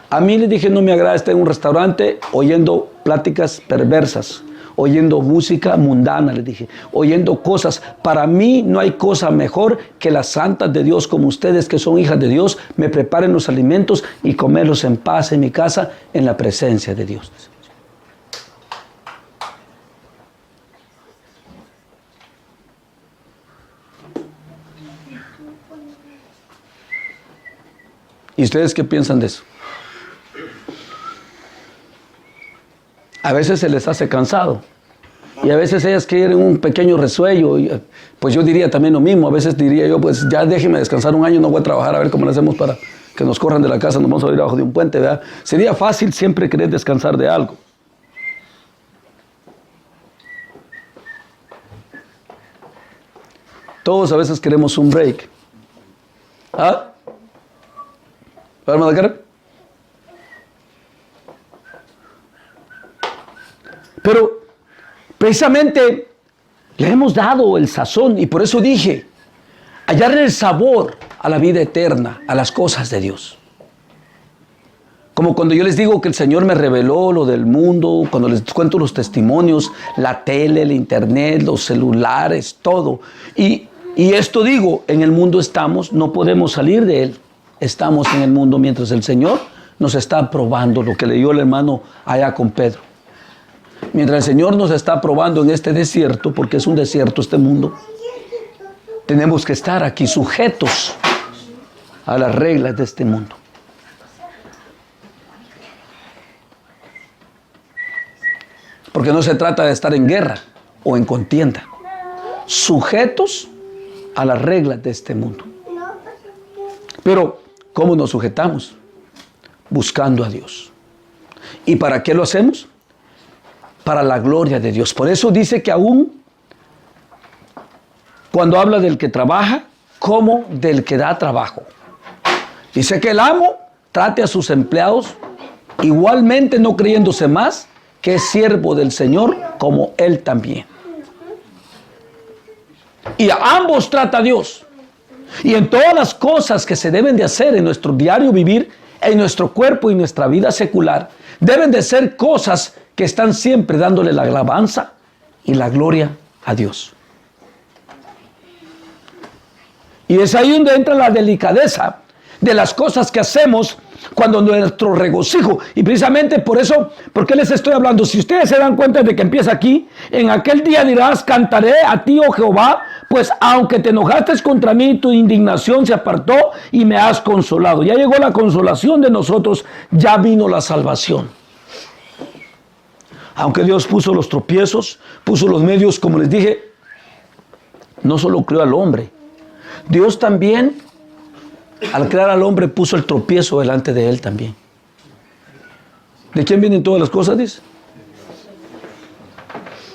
A mí les dije, no me agrada estar en un restaurante oyendo pláticas perversas, oyendo música mundana, les dije, oyendo cosas. Para mí no hay cosa mejor que las santas de Dios como ustedes que son hijas de Dios, me preparen los alimentos y comerlos en paz en mi casa, en la presencia de Dios. ¿Y ustedes qué piensan de eso? A veces se les hace cansado. Y a veces ellas quieren un pequeño resuello. Y, pues yo diría también lo mismo. A veces diría yo, pues ya déjeme descansar un año, no voy a trabajar, a ver cómo lo hacemos para que nos corran de la casa, nos vamos a ir abajo de un puente, ¿verdad? Sería fácil siempre querer descansar de algo. Todos a veces queremos un break. ¿Ah? ¿Hermana Karen? Pero precisamente le hemos dado el sazón y por eso dije, hallarle el sabor a la vida eterna, a las cosas de Dios. Como cuando yo les digo que el Señor me reveló lo del mundo, cuando les cuento los testimonios, la tele, el internet, los celulares, todo. Y Y esto digo, en el mundo estamos, no podemos salir de él. Estamos en el mundo mientras el Señor nos está probando, lo que leyó el hermano allá con Pedro. Mientras el Señor nos está probando en este desierto, porque es un desierto este mundo, tenemos que estar aquí sujetos a las reglas de este mundo. Porque no se trata de estar en guerra o en contienda. Sujetos a las reglas de este mundo. Pero, ¿cómo nos sujetamos? Buscando a Dios. ¿Y para qué lo hacemos? Para la gloria de Dios. Por eso dice que aún cuando habla del que trabaja, como del que da trabajo. Dice que el amo trate a sus empleados igualmente, no creyéndose más que es siervo del Señor, como él también. Y a ambos trata Dios. Y en todas las cosas que se deben de hacer en nuestro diario vivir, en nuestro cuerpo y nuestra vida secular, deben de ser cosas que están siempre dándole la alabanza y la gloria a Dios. Y es ahí donde entra la delicadeza de las cosas que hacemos cuando nuestro regocijo, y precisamente por eso, ¿por qué les estoy hablando? Si ustedes se dan cuenta de que empieza aquí, en aquel día dirás, cantaré a ti, oh Jehová, pues aunque te enojaste contra mí, tu indignación se apartó y me has consolado. Ya llegó la consolación de nosotros, ya vino la salvación. Aunque Dios puso los tropiezos, puso los medios, como les dije, no solo creó al hombre, Dios también, al crear al hombre, puso el tropiezo delante de él también. ¿De quién vienen todas las cosas, dice?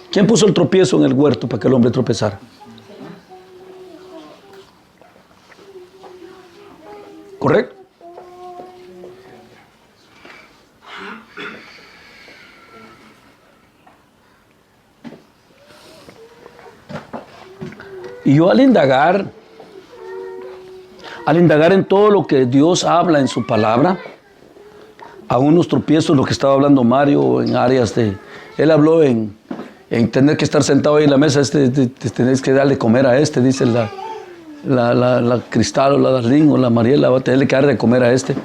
¿Quién puso el tropiezo en el huerto para que el hombre tropezara? ¿Correcto? Y yo al indagar en todo lo que Dios habla en su palabra, a unos tropiezos, lo que estaba hablando Mario, en áreas de... Él habló en tener que estar sentado ahí en la mesa, tenés que darle comer a este, dice la Cristal o la Darlene o la Mariela, va a tenerle que dar de comer a este.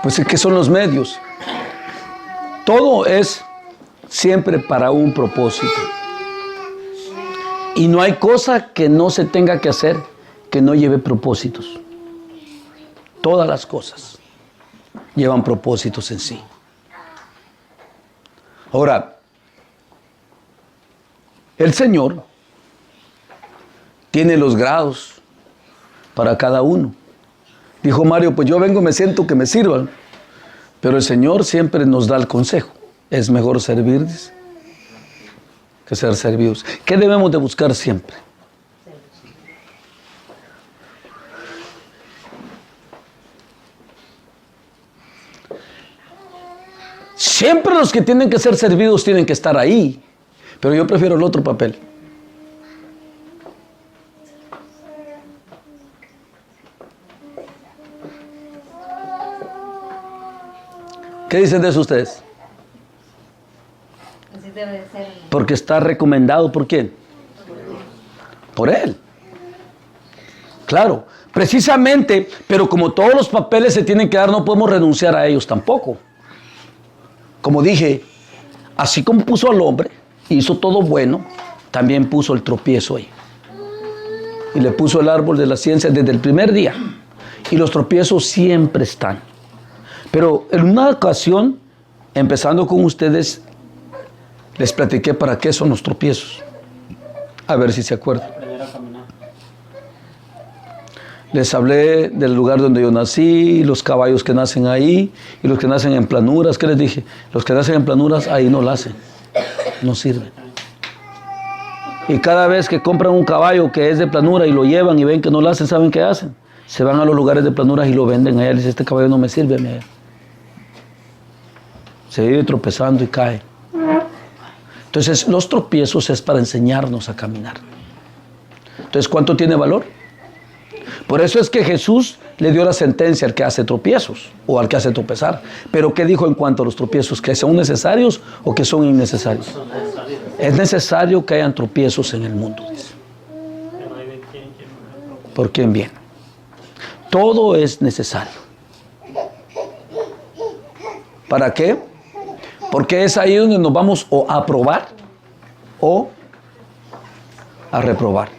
Pues es que son los medios. Todo es siempre para un propósito. Y no hay cosa que no se tenga que hacer que no lleve propósitos. Todas las cosas llevan propósitos en sí. Ahora, el Señor tiene los grados para cada uno. Dijo Mario, pues yo vengo, me siento que me sirvan. Pero el Señor siempre nos da el consejo. Es mejor servir, dice, que ser servidos. ¿Qué debemos de buscar siempre? Siempre los que tienen que ser servidos tienen que estar ahí. Pero yo prefiero el otro papel. ¿Qué dicen de eso ustedes? Así debe de ser. Porque está recomendado, ¿por quién? Por Él. Claro, precisamente, pero como todos los papeles se tienen que dar, no podemos renunciar a ellos tampoco. Como dije, así como puso al hombre, hizo todo bueno, también puso el tropiezo ahí. Y le puso el árbol de la ciencia desde el primer día. Y los tropiezos siempre están. Pero en una ocasión, empezando con ustedes, les platiqué para qué son los tropiezos. A ver si se acuerdan. Les hablé del lugar donde yo nací, los caballos que nacen ahí y los que nacen en planuras. ¿Qué les dije? Los que nacen en planuras ahí no nacen, no sirven. Y cada vez que compran un caballo que es de planura y lo llevan y ven que no lo hacen, ¿saben qué hacen? Se van a los lugares de planuras y lo venden allá. Les dice, este caballo no me sirve a mí. Se vive tropezando y cae. Entonces, los tropiezos es para enseñarnos a caminar. Entonces, ¿cuánto tiene valor? Por eso es que Jesús le dio la sentencia al que hace tropiezos o al que hace tropezar. Pero ¿qué dijo en cuanto a los tropiezos? ¿Que son necesarios o que son innecesarios? Es necesario que hayan tropiezos en el mundo, dice. ¿Por quién viene? Todo es necesario. ¿Para qué? Porque es ahí donde nos vamos o a aprobar o a reprobar.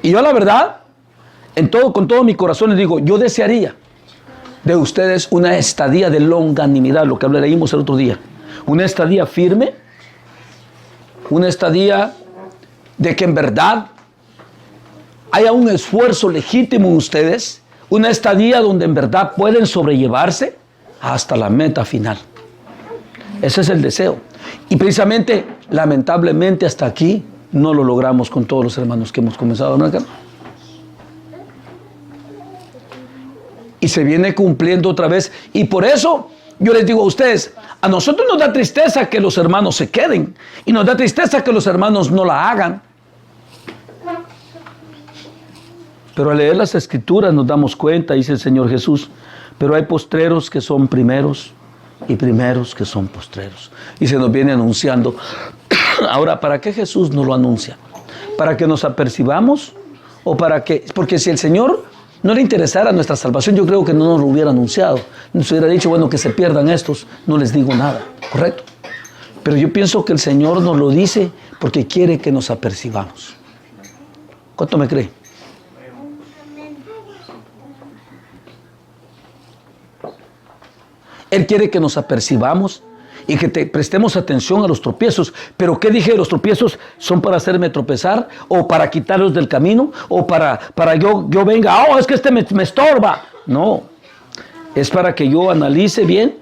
Y yo la verdad, con todo mi corazón les digo, yo desearía de ustedes una estadía de longanimidad, lo que leímos el otro día. Una estadía firme, una estadía de que en verdad haya un esfuerzo legítimo en ustedes, una estadía donde en verdad pueden sobrellevarse hasta la meta final. Ese es el deseo. Y precisamente, lamentablemente, hasta aquí no lo logramos con todos los hermanos que hemos comenzado a marcar. Y se viene cumpliendo otra vez. Y por eso yo les digo a ustedes, a nosotros nos da tristeza que los hermanos se queden. Y nos da tristeza que los hermanos no la hagan. Pero al leer las Escrituras nos damos cuenta, dice el Señor Jesús, pero hay postreros que son primeros y primeros que son postreros. Y se nos viene anunciando. Ahora, ¿para qué Jesús nos lo anuncia? ¿Para que nos apercibamos? ¿O para qué? Porque si el Señor no le interesara nuestra salvación, yo creo que no nos lo hubiera anunciado. Nos hubiera dicho, bueno, que se pierdan estos, no les digo nada, ¿correcto? Pero yo pienso que el Señor nos lo dice porque quiere que nos apercibamos. ¿Cuánto me cree? Él quiere que nos apercibamos y que prestemos atención a los tropiezos. ¿Pero qué dije? ¿Los tropiezos son para hacerme tropezar? ¿O para quitarlos del camino? ¿O para yo venga, es que este me estorba? No, es para que yo analice bien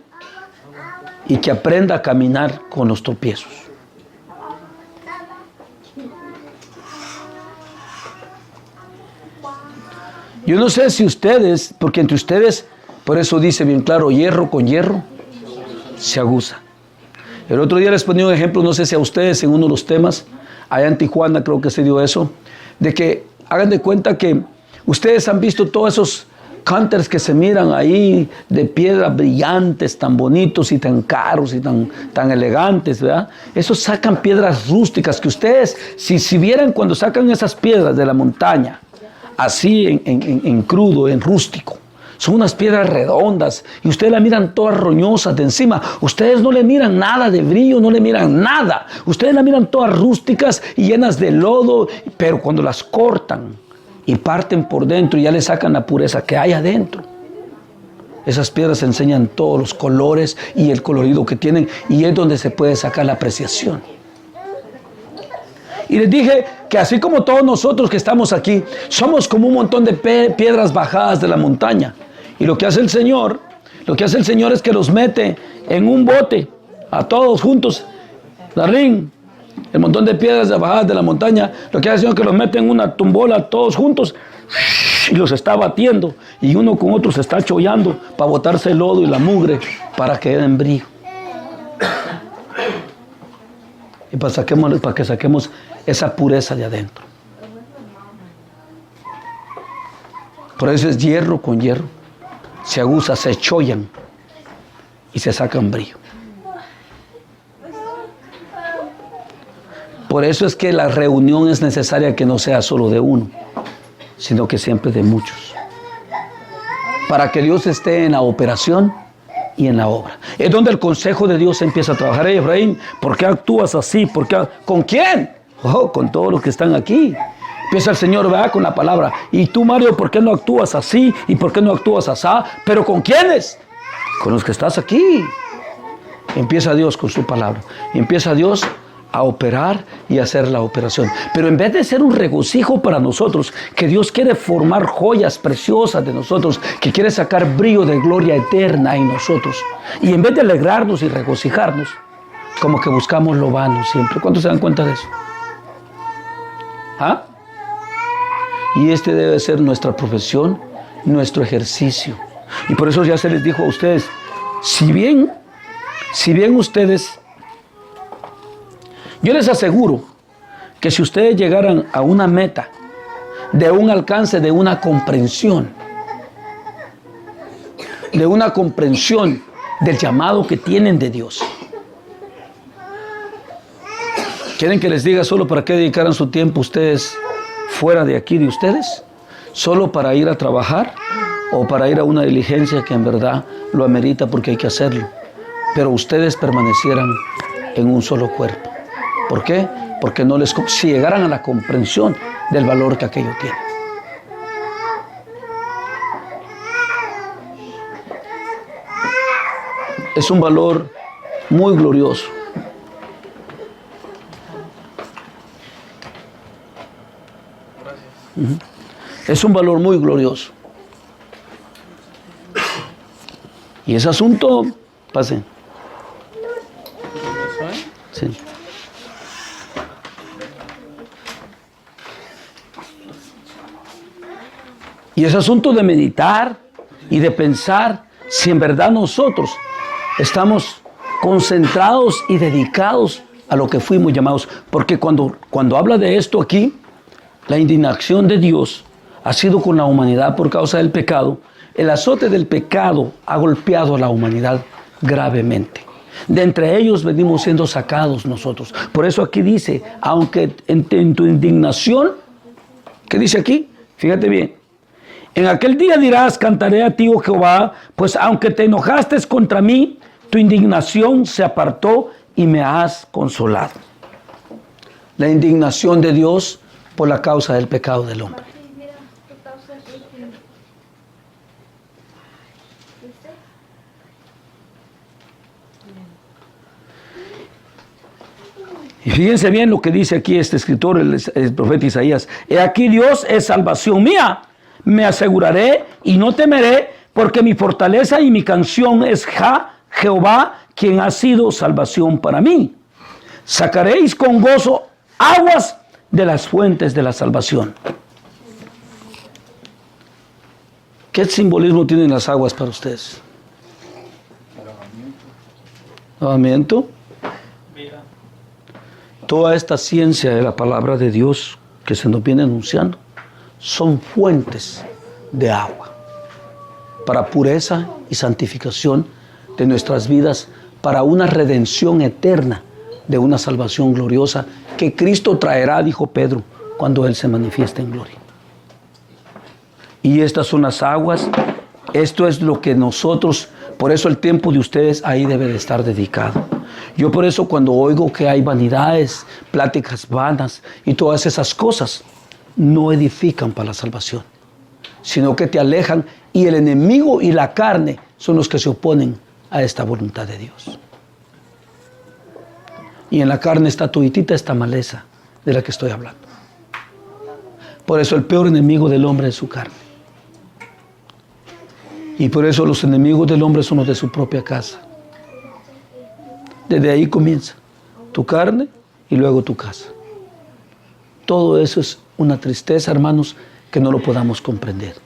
y que aprenda a caminar con los tropiezos. Yo no sé si ustedes, porque entre ustedes, por eso dice bien claro, hierro con hierro se aguza. El otro día les ponía un ejemplo, no sé si a ustedes en uno de los temas, allá en Tijuana creo que se dio eso, de que hagan de cuenta que ustedes han visto todos esos counters que se miran ahí de piedras brillantes, tan bonitos y tan caros y tan elegantes, ¿verdad? Esos sacan piedras rústicas que ustedes, si vieran cuando sacan esas piedras de la montaña, así en crudo, en rústico, son unas piedras redondas y ustedes la miran todas roñosas de encima. Ustedes no le miran nada de brillo, no le miran nada. Ustedes la miran todas rústicas y llenas de lodo, pero cuando las cortan y parten por dentro, ya le sacan la pureza que hay adentro. Esas piedras enseñan todos los colores y el colorido que tienen, y es donde se puede sacar la apreciación. Y les dije que así como todos nosotros que estamos aquí, somos como un montón de piedras bajadas de la montaña. Y lo que hace el Señor es que los mete en un bote, a todos juntos, Darlene, el montón de piedras bajadas de la montaña, lo que hace el Señor es que los mete en una tumbola todos juntos y los está batiendo, y uno con otro se está chollando para botarse el lodo y la mugre para que den brillo. Y para que saquemos esa pureza de adentro. Por eso es hierro con hierro. Se aguza, se chollan y se sacan brillo. Por eso es que la reunión es necesaria, que no sea solo de uno, sino que siempre de muchos. Para que Dios esté en la operación y en la obra. Es donde el consejo de Dios empieza a trabajar. Hey, Efraín, ¿por qué actúas así? ¿Con quién? Con todos los que están aquí. Empieza el Señor, ¿verdad? Con la palabra. Y tú, Mario, ¿por qué no actúas así? ¿Y por qué no actúas así? ¿Pero con quiénes? Con los que estás aquí. Empieza Dios con su palabra. Y empieza Dios a operar y a hacer la operación. Pero en vez de ser un regocijo para nosotros, que Dios quiere formar joyas preciosas de nosotros, que quiere sacar brillo de gloria eterna en nosotros, y en vez de alegrarnos y regocijarnos, como que buscamos lo vano siempre. ¿Cuántos se dan cuenta de eso? ¿Ah? Y este debe ser nuestra profesión, nuestro ejercicio. Y por eso ya se les dijo a ustedes, si bien ustedes, yo les aseguro que si ustedes llegaran a una meta, de un alcance, de una comprensión del llamado que tienen de Dios, ¿Quieren que les diga solo para qué dedicaran su tiempo ustedes fuera de aquí de ustedes? ¿Solo para ir a trabajar o para ir a una diligencia que en verdad lo amerita porque hay que hacerlo? Pero ustedes permanecieran en un solo cuerpo. ¿Por qué? Porque si llegaran a la comprensión del valor que aquello tiene. Es un valor muy glorioso. Es un valor muy glorioso. Y ese asunto, pase. Sí. Y ese asunto de meditar y de pensar si en verdad nosotros estamos concentrados y dedicados a lo que fuimos llamados. Porque cuando habla de esto aquí, la indignación de Dios ha sido con la humanidad por causa del pecado. El azote del pecado ha golpeado a la humanidad gravemente. De entre ellos venimos siendo sacados nosotros. Por eso aquí dice, aunque en tu indignación, ¿qué dice aquí? Fíjate bien. En aquel día dirás, cantaré a ti, oh Jehová, pues aunque te enojaste contra mí, tu indignación se apartó y me has consolado. La indignación de Dios por la causa del pecado del hombre. Y fíjense bien lo que dice aquí este escritor, el profeta Isaías. He aquí Dios es salvación mía. Me aseguraré y no temeré, porque mi fortaleza y mi canción es Jehová, quien ha sido salvación para mí. Sacaréis con gozo aguas de las fuentes de la salvación. ¿Qué simbolismo tienen las aguas para ustedes? Lavamiento. Toda esta ciencia de la palabra de Dios que se nos viene anunciando son fuentes de agua para pureza y santificación de nuestras vidas, para una redención eterna de una salvación gloriosa que Cristo traerá, dijo Pedro, cuando Él se manifieste en gloria. Y estas son las aguas, esto es lo que nosotros, por eso el tiempo de ustedes ahí debe de estar dedicado. Yo por eso cuando oigo que hay vanidades, pláticas vanas y todas esas cosas, no edifican para la salvación, sino que te alejan, y el enemigo y la carne son los que se oponen a esta voluntad de Dios. Y en la carne está toditita esta maleza de la que estoy hablando. Por eso el peor enemigo del hombre es su carne. Y por eso los enemigos del hombre son los de su propia casa. Desde ahí comienza tu carne y luego tu casa. Todo eso es una tristeza, hermanos, que no lo podamos comprender.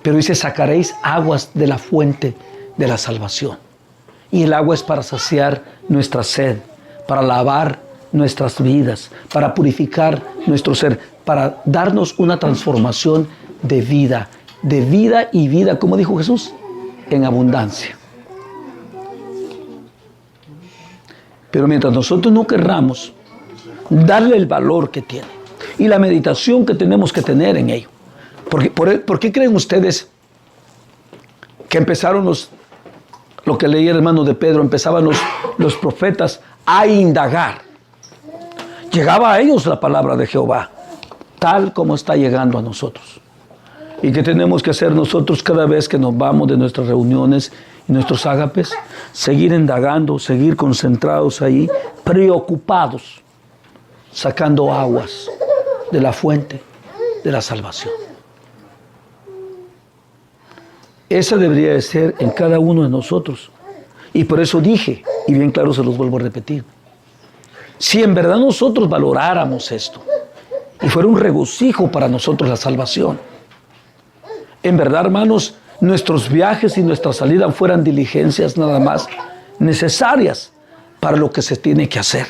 Pero dice, sacaréis aguas de la fuente de la salvación. Y el agua es para saciar nuestra sed, para lavar nuestras vidas, para purificar nuestro ser, para darnos una transformación de vida y vida, como dijo Jesús, en abundancia. Pero mientras nosotros no querramos darle el valor que tiene y la meditación que tenemos que tener en ello. ¿Por qué creen ustedes que empezaron lo que leí el hermano de Pedro, empezaban los profetas a indagar? Llegaba a ellos la palabra de Jehová, tal como está llegando a nosotros. ¿Y qué tenemos que hacer nosotros cada vez que nos vamos de nuestras reuniones y nuestros ágapes? Seguir indagando, seguir concentrados ahí, preocupados, sacando aguas de la fuente de la salvación. Esa debería de ser en cada uno de nosotros. Y por eso dije, y bien claro se los vuelvo a repetir, si en verdad nosotros valoráramos esto y fuera un regocijo para nosotros la salvación, en verdad, hermanos, nuestros viajes y nuestra salida fueran diligencias nada más necesarias para lo que se tiene que hacer,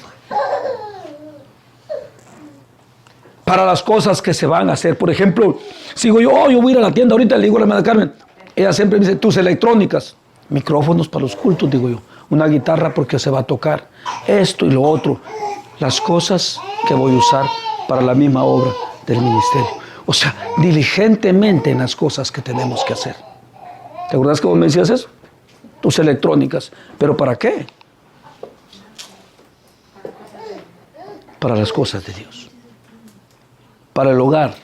para las cosas que se van a hacer. Por ejemplo, sigo yo voy a ir a la tienda ahorita, le digo a la hermana Carmen, ella siempre me dice, tus electrónicas, micrófonos para los cultos, digo yo, una guitarra porque se va a tocar, esto y lo otro. las cosas que voy a usar para la misma obra del ministerio. O sea, diligentemente en las cosas que tenemos que hacer. ¿Te acuerdas que vos me decías eso? Tus electrónicas. ¿Pero para qué? Para las cosas de Dios. Para el hogar.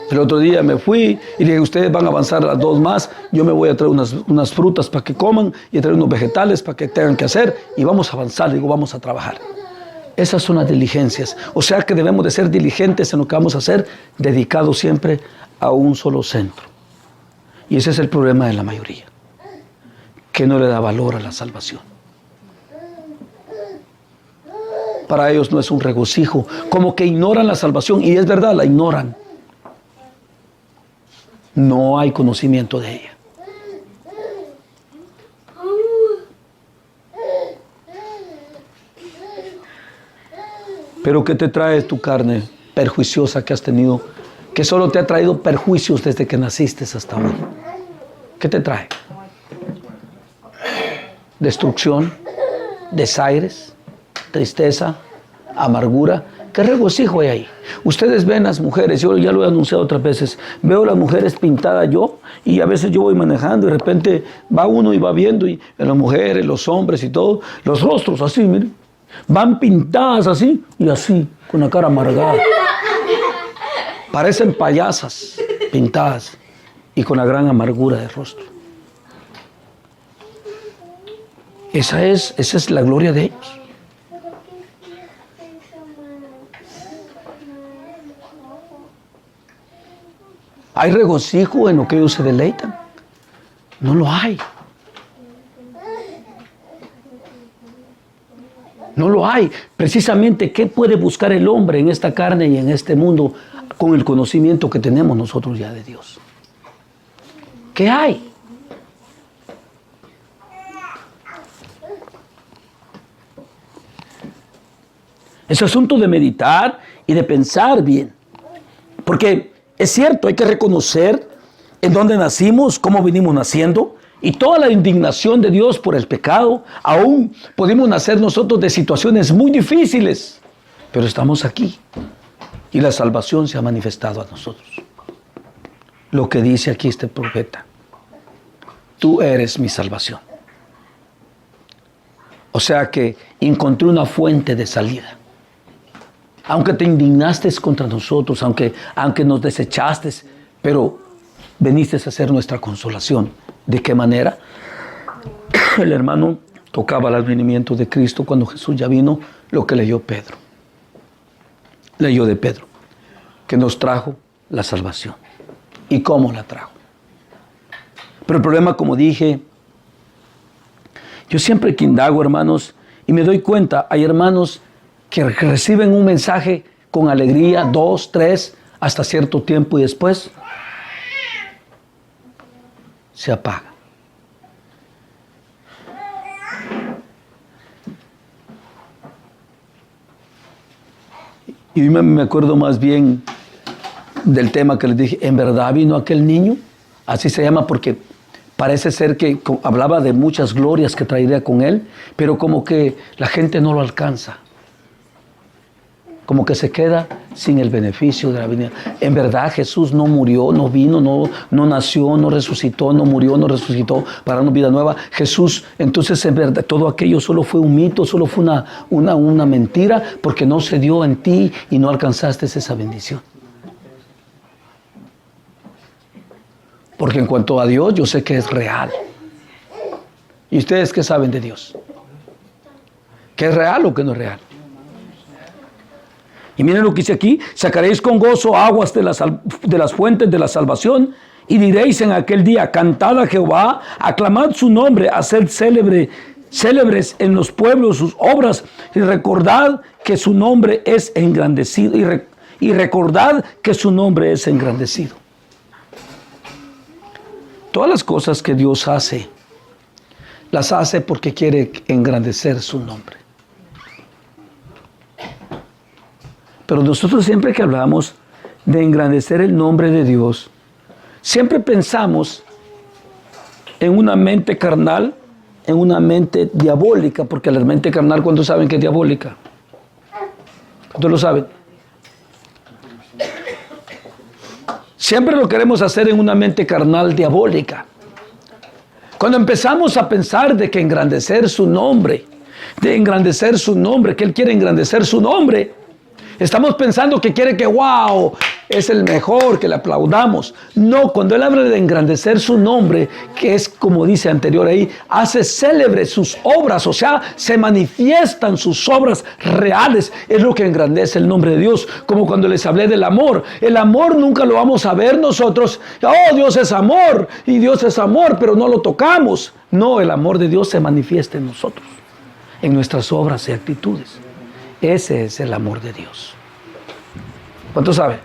El otro día me fui y dije, ustedes van a avanzar las 2 más, yo me voy a traer unas frutas para que coman y a traer unos vegetales para que tengan que hacer y vamos a avanzar, digo, vamos a trabajar. Esas son las diligencias. O sea que debemos de ser diligentes en lo que vamos a hacer, dedicados siempre a un solo centro. Y ese es el problema de la mayoría, que no le da valor a la salvación. Para ellos no es un regocijo, como que ignoran la salvación, y es verdad, la ignoran. No hay conocimiento de ella. Pero ¿qué te trae tu carne perjuiciosa que has tenido? Que solo te ha traído perjuicios desde que naciste hasta hoy. ¿Qué te trae? Destrucción, desaires, tristeza, amargura. ¿Qué regocijo hay ahí? Ustedes ven las mujeres, yo ya lo he anunciado otras veces, veo las mujeres pintadas yo, y a veces yo voy manejando y de repente va uno y va viendo, y las mujeres, los hombres y todo, los rostros así, miren, van pintadas así y así, con la cara amargada. Parecen payasas pintadas y con la gran amargura de rostro. Esa es la gloria de ellos. ¿Hay regocijo en lo que ellos se deleitan? No lo hay. No lo hay. Precisamente, ¿qué puede buscar el hombre en esta carne y en este mundo con el conocimiento que tenemos nosotros ya de Dios? ¿Qué hay? Es asunto de meditar y de pensar bien. Porque es cierto, hay que reconocer en dónde nacimos, cómo venimos naciendo, y toda la indignación de Dios por el pecado. Aún podemos nacer nosotros de situaciones muy difíciles, pero estamos aquí y la salvación se ha manifestado a nosotros. Lo que dice aquí este profeta: tú eres mi salvación. O sea que encontré una fuente de salida. Aunque te indignaste contra nosotros, aunque nos desechaste, pero veniste a ser nuestra consolación. ¿De qué manera? El hermano tocaba el advenimiento de Cristo cuando Jesús ya vino, lo que leyó Pedro. Leyó de Pedro, que nos trajo la salvación. ¿Y cómo la trajo? Pero el problema, como dije, yo siempre que indago, hermanos, y me doy cuenta, hay hermanos que reciben un mensaje con alegría, 2, 3, hasta cierto tiempo y después se apaga. Y me acuerdo más bien del tema que les dije, ¿en verdad vino aquel niño? Así se llama porque parece ser que hablaba de muchas glorias que traería con él, pero como que la gente no lo alcanza. Como que se queda sin el beneficio de la venida. En verdad Jesús no murió, no vino, no nació, no resucitó, no murió, no resucitó para darnos vida nueva. Jesús, entonces en verdad todo aquello solo fue un mito, solo fue una mentira, porque no se dio en ti y no alcanzaste esa bendición. Porque en cuanto a Dios, yo sé que es real. ¿Y ustedes qué saben de Dios? ¿Qué es real o qué no es real? Y miren lo que dice aquí: sacaréis con gozo aguas de las fuentes de la salvación, y diréis en aquel día: cantad a Jehová, aclamad su nombre, haced célebres en los pueblos sus obras, y recordad que su nombre es engrandecido, y recordad que su nombre es engrandecido. Todas las cosas que Dios hace, las hace porque quiere engrandecer su nombre. Pero nosotros siempre que hablamos de engrandecer el nombre de Dios, siempre pensamos en una mente carnal en una mente diabólica, porque la mente carnal, ¿cuántos saben que es diabólica? ¿Cuántos lo saben? Siempre lo queremos hacer en una mente carnal diabólica. Cuando empezamos a pensar de que engrandecer su nombre, que Él quiere engrandecer su nombre, estamos pensando que quiere que, wow, es el mejor, que le aplaudamos. No, cuando Él habla de engrandecer su nombre, que es como dice anterior ahí, hace célebre sus obras, o sea, se manifiestan sus obras reales, es lo que engrandece el nombre de Dios. Como cuando les hablé del amor. El amor nunca lo vamos a ver nosotros. Oh, Dios es amor, y Dios es amor, pero no lo tocamos. No, el amor de Dios se manifiesta en nosotros, en nuestras obras y actitudes. Ese es el amor de Dios. ¿Cuánto sabe?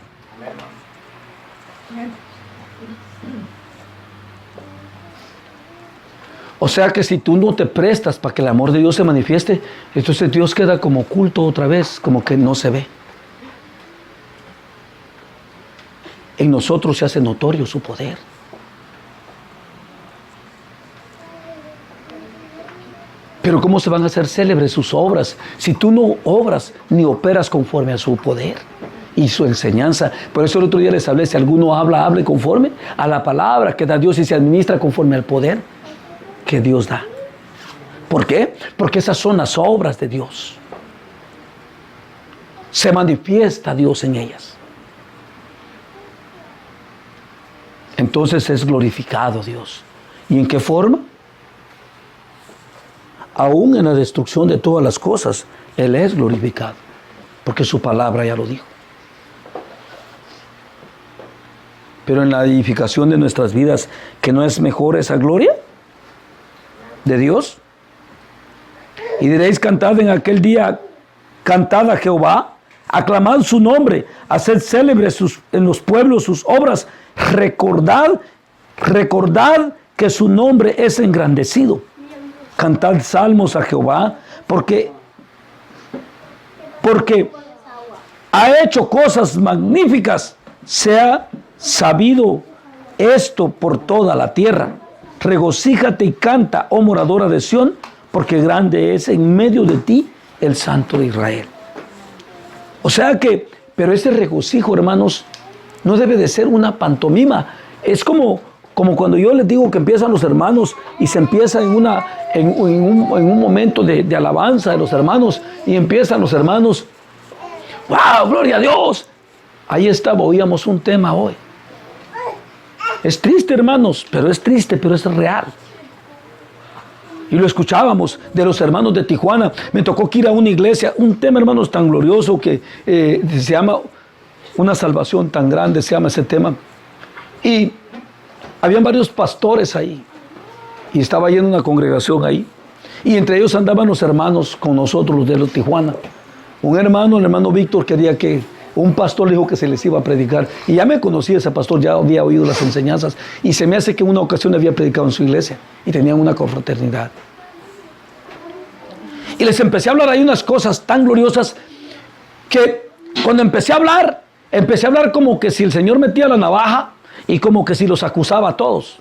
O sea que si tú no te prestas para que el amor de Dios se manifieste, entonces Dios queda como oculto otra vez, como que no se ve. En nosotros se hace notorio su poder. Pero ¿cómo se van a hacer célebres sus obras si tú no obras ni operas conforme a su poder y su enseñanza? Por eso el otro día les hablé, si alguno habla, hable conforme a la palabra que da Dios y se administra conforme al poder que Dios da. ¿Por qué? Porque esas son las obras de Dios. Se manifiesta Dios en ellas. Entonces es glorificado Dios. ¿Y en qué forma? Aún en la destrucción de todas las cosas, Él es glorificado, porque su palabra ya lo dijo. Pero en la edificación de nuestras vidas, ¿que no es mejor esa gloria de Dios? Y diréis, cantad en aquel día, cantad a Jehová, aclamad su nombre, haced célebres en los pueblos sus obras, recordad que su nombre es engrandecido. Cantad salmos a Jehová, porque ha hecho cosas magníficas. Se ha sabido esto por toda la tierra. Regocíjate y canta, oh moradora de Sión, porque grande es en medio de ti el Santo de Israel. O sea que, pero ese regocijo, hermanos, no debe de ser una pantomima. Es como cuando yo les digo que empiezan los hermanos y se empieza en un momento de alabanza de los hermanos y empiezan los hermanos, ¡wow! ¡Gloria a Dios! Ahí estaba, oíamos un tema hoy. Es triste, hermanos, pero es real. Y lo escuchábamos de los hermanos de Tijuana. Me tocó que ir a una iglesia, un tema, hermanos, tan glorioso que se llama Una salvación tan grande, se llama ese tema. Y habían varios pastores ahí. Y estaba yendo una congregación ahí. Y entre ellos andaban los hermanos con nosotros, los de los Tijuana. Un hermano, el hermano Víctor, quería que un pastor le dijo que se les iba a predicar. Y ya me conocía ese pastor, ya había oído las enseñanzas. Y se me hace que en una ocasión había predicado en su iglesia. Y tenían una confraternidad. Y les empecé a hablar ahí unas cosas tan gloriosas que cuando empecé a hablar como que si el Señor metía la navaja y como que si los acusaba a todos.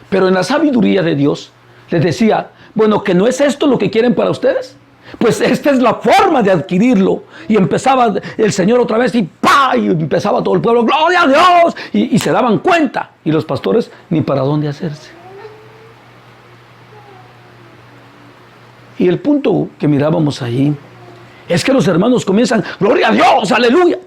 Pero en la sabiduría de Dios les decía, bueno, ¿que no es esto lo que quieren para ustedes? Pues esta es la forma de adquirirlo. Y empezaba el Señor otra vez y ¡pah! Y empezaba todo el pueblo, ¡gloria a Dios! Y se daban cuenta. Y los pastores ni para dónde hacerse. Y el punto que mirábamos ahí es que los hermanos comienzan, ¡gloria a Dios! ¡Aleluya!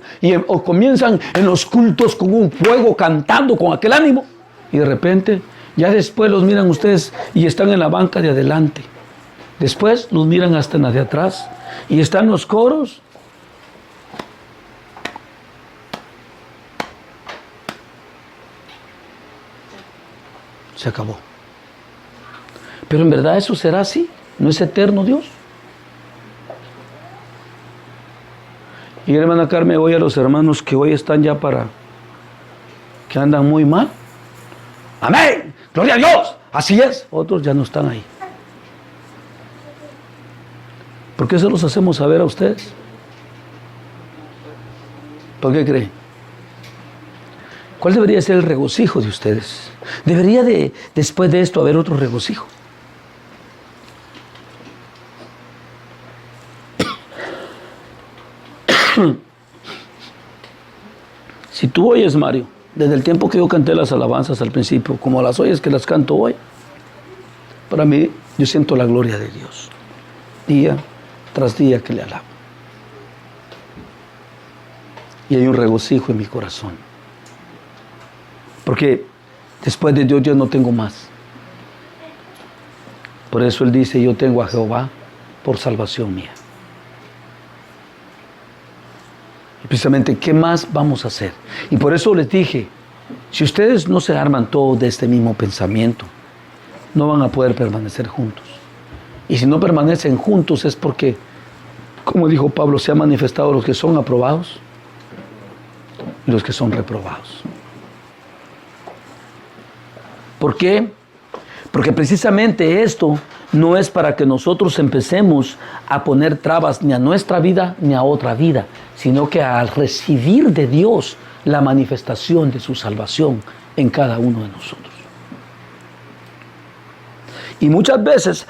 O comienzan en los cultos con un fuego, cantando con aquel ánimo. Y de repente, ya después los miran ustedes y están en la banca de adelante. Después los miran hasta en la de atrás y están los coros. Se acabó. Pero en verdad eso será así. ¿No es eterno Dios? Y hermana Carmen, hoy a los hermanos que hoy están ya que andan muy mal. ¡Amén! ¡Gloria a Dios! Así es. Otros ya no están ahí. ¿Por qué se los hacemos saber a ustedes? ¿Por qué creen? ¿Cuál debería ser el regocijo de ustedes? Debería después de esto haber otro regocijo. Si tú oyes, Mario, desde el tiempo que yo canté las alabanzas al principio, como las oyes que las canto hoy, para mí yo siento la gloria de Dios, día tras día que le alabo. Y hay un regocijo en mi corazón. Porque después de Dios yo no tengo más. Por eso Él dice, yo tengo a Jehová por salvación mía. Y precisamente, ¿qué más vamos a hacer? Y por eso les dije, si ustedes no se arman todos de este mismo pensamiento, no van a poder permanecer juntos. Y si no permanecen juntos es porque, como dijo Pablo, se han manifestado los que son aprobados y los que son reprobados. ¿Por qué? Porque precisamente esto no es para que nosotros empecemos a poner trabas ni a nuestra vida ni a otra vida, sino que al recibir de Dios la manifestación de su salvación en cada uno de nosotros. Y muchas veces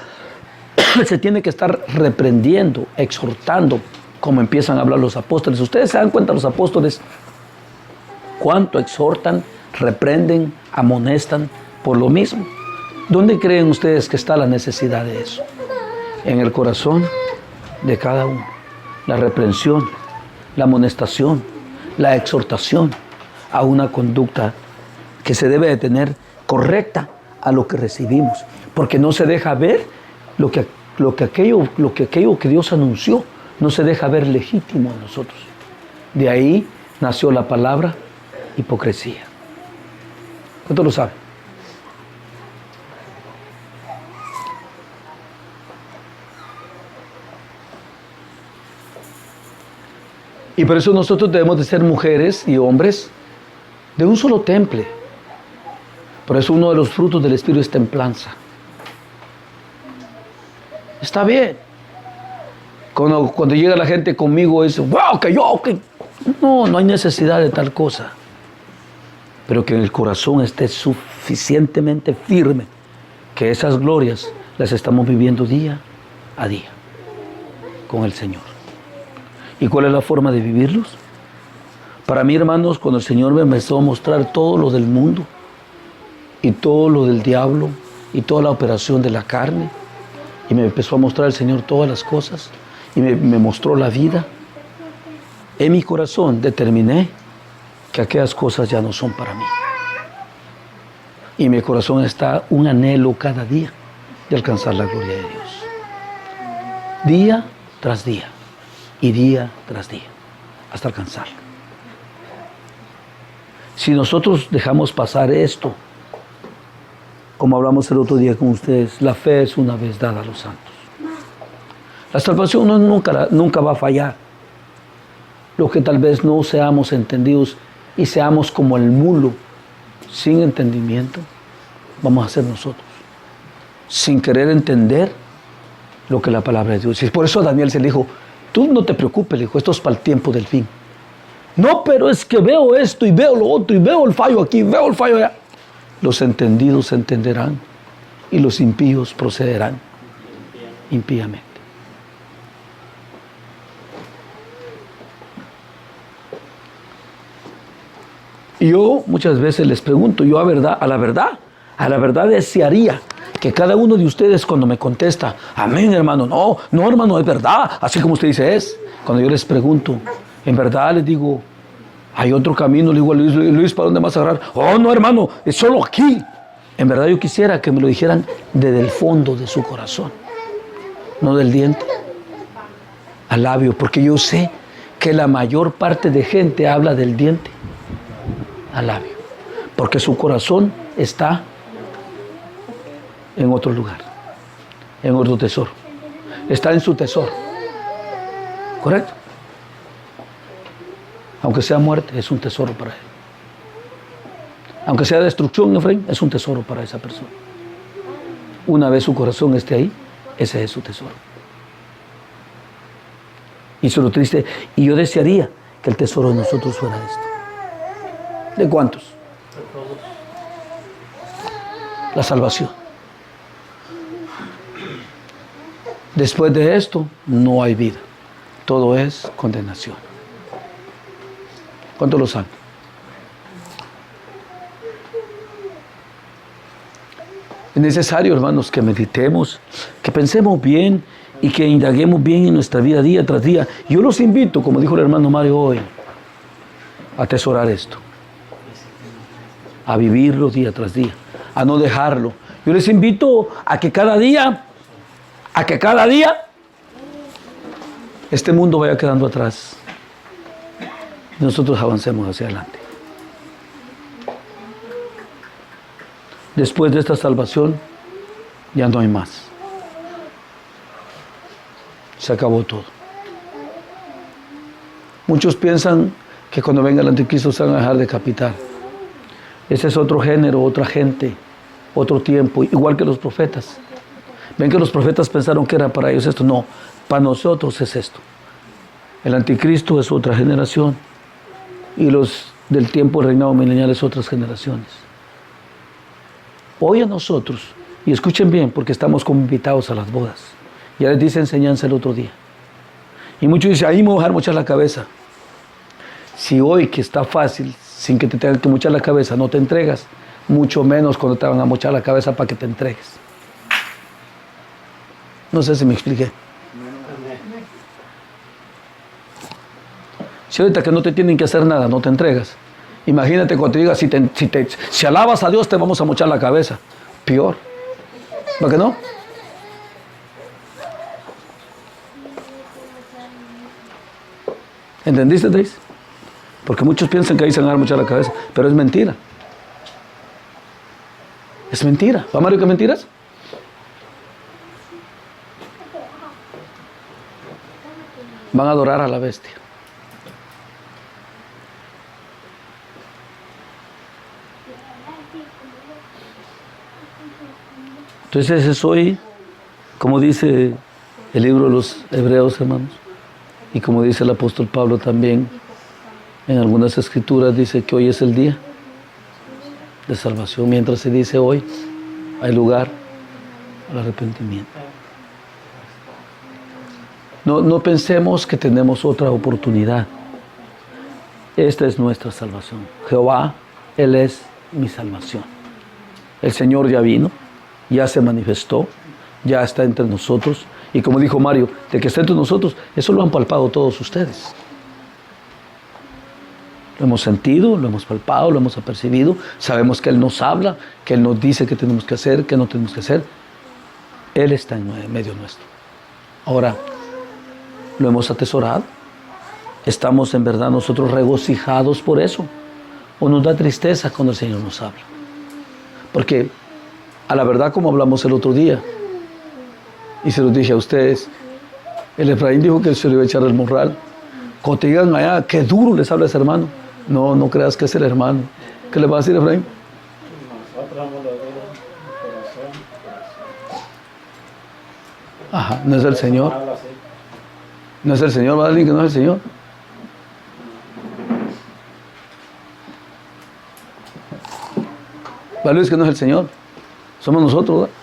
se tiene que estar reprendiendo, exhortando, como empiezan a hablar los apóstoles. Ustedes se dan cuenta, los apóstoles, cuánto exhortan, reprenden, amonestan por lo mismo. ¿Dónde creen ustedes que está la necesidad de eso? En el corazón de cada uno. La reprensión, la amonestación, la exhortación a una conducta que se debe de tener correcta a lo que recibimos. Porque no se deja ver lo que aquello que Dios anunció, no se deja ver legítimo en nosotros. De ahí nació la palabra hipocresía. ¿Cuántos lo saben? Y por eso nosotros debemos de ser mujeres y hombres de un solo temple. Por eso uno de los frutos del Espíritu es templanza. Está bien. Cuando llega la gente conmigo dice, wow, que yo, que... No hay necesidad de tal cosa. Pero que en el corazón esté suficientemente firme que esas glorias las estamos viviendo día a día con el Señor. ¿Y cuál es la forma de vivirlos? Para mí, hermanos, cuando el Señor me empezó a mostrar todo lo del mundo y todo lo del diablo y toda la operación de la carne, y me empezó a mostrar el Señor todas las cosas y me mostró la vida, en mi corazón determiné que aquellas cosas ya no son para mí. Y en mi corazón está un anhelo cada día de alcanzar la gloria de Dios. Día tras día y día tras día, hasta alcanzarlo. Si nosotros dejamos pasar esto, como hablamos el otro día con ustedes, la fe es una vez dada a los santos. La salvación nunca va a fallar. Lo que tal vez no seamos entendidos y seamos como el mulo, sin entendimiento, vamos a ser nosotros, sin querer entender lo que la palabra de Dios dice. Por eso a Daniel se le dijo, tú no te preocupes, le dijo, esto es para el tiempo del fin. No, pero es que veo esto y veo lo otro y veo el fallo aquí, veo el fallo allá. Los entendidos entenderán y los impíos procederán impíamente. Y yo muchas veces les pregunto, yo a la verdad desearía que cada uno de ustedes cuando me contesta, amén hermano, no hermano, es verdad, así como usted dice es. Cuando yo les pregunto, en verdad les digo, hay otro camino, le digo a Luis, ¿para dónde vas a agarrar? Oh no hermano, es solo aquí. En verdad yo quisiera que me lo dijeran desde el fondo de su corazón, no del diente al labio, porque yo sé que la mayor parte de gente habla del diente al labio, porque su corazón está en otro lugar, en otro tesoro, está en su tesoro, ¿correcto? Aunque sea muerte, es un tesoro para él. Aunque sea destrucción, Efraín, es un tesoro para esa persona. Una vez su corazón esté ahí, ese es su tesoro. Y eso es lo triste. Y yo desearía que el tesoro de nosotros fuera esto. ¿De cuántos? De todos. La salvación. Después de esto, no hay vida. Todo es condenación. ¿Cuántos lo saben? Es necesario, hermanos, que meditemos, que pensemos bien y que indaguemos bien en nuestra vida día tras día. Yo los invito, como dijo el hermano Mario hoy, a atesorar esto, a vivirlo día tras día, a no dejarlo. Yo les invito a que cada día, este mundo vaya quedando atrás y nosotros avancemos hacia adelante. Después de esta salvación, ya no hay más. Se acabó todo. Muchos piensan que cuando venga el anticristo se van a dejar decapitar. Ese es otro género, otra gente, otro tiempo, igual que los profetas. Ven que los profetas pensaron que era para ellos esto. No, para nosotros es esto. El anticristo es otra generación y los del tiempo del reinado milenial es otras generaciones. Hoy a nosotros, y escuchen bien porque estamos como invitados a las bodas. Ya les dice enseñanza el otro día. Y muchos dicen, ahí me voy a dejar mochar la cabeza. Si hoy que está fácil, sin que te tengan que mochar la cabeza, no te entregas, mucho menos cuando te van a mochar la cabeza para que te entregues. No sé si me expliqué. Si ahorita que no te tienen que hacer nada, no te entregas. Imagínate cuando te digas, si alabas a Dios te vamos a mochar la cabeza. Peor. ¿Para qué no? ¿Entendiste, Trace? Porque muchos piensan que ahí se van a mochar la cabeza, pero es mentira. Es mentira. ¿Va, Mario, qué mentiras? Van a adorar a la bestia. Entonces es hoy, como dice el libro de los Hebreos, hermanos, y como dice el apóstol Pablo también, en algunas escrituras dice que hoy es el día de salvación. Mientras se dice hoy, hay lugar al arrepentimiento. No pensemos que tenemos otra oportunidad. Esta es nuestra salvación. Jehová, Él es mi salvación. El Señor ya vino, ya se manifestó, ya está entre nosotros. Y como dijo Mario, de que está entre nosotros, eso lo han palpado todos ustedes. Lo hemos sentido, lo hemos palpado, lo hemos apercibido. Sabemos que Él nos habla, que Él nos dice qué tenemos que hacer, qué no tenemos que hacer. Él está en medio nuestro. Ahora, ¿lo hemos atesorado? ¿Estamos en verdad nosotros regocijados por eso? ¿O nos da tristeza cuando el Señor nos habla? Porque a la verdad, como hablamos el otro día, y se los dije a ustedes, el Efraín dijo que él se le iba a echar el morral. Cuando te digan allá, qué duro les habla ese hermano. No creas que es el hermano. ¿Qué le va a decir, Efraín? Nosotros somos los duros de corazón. Ajá, no es el Señor. No es el Señor, ¿va a alguien que no es el Señor? ¿Va Luis que no es el Señor? Somos nosotros, ¿verdad?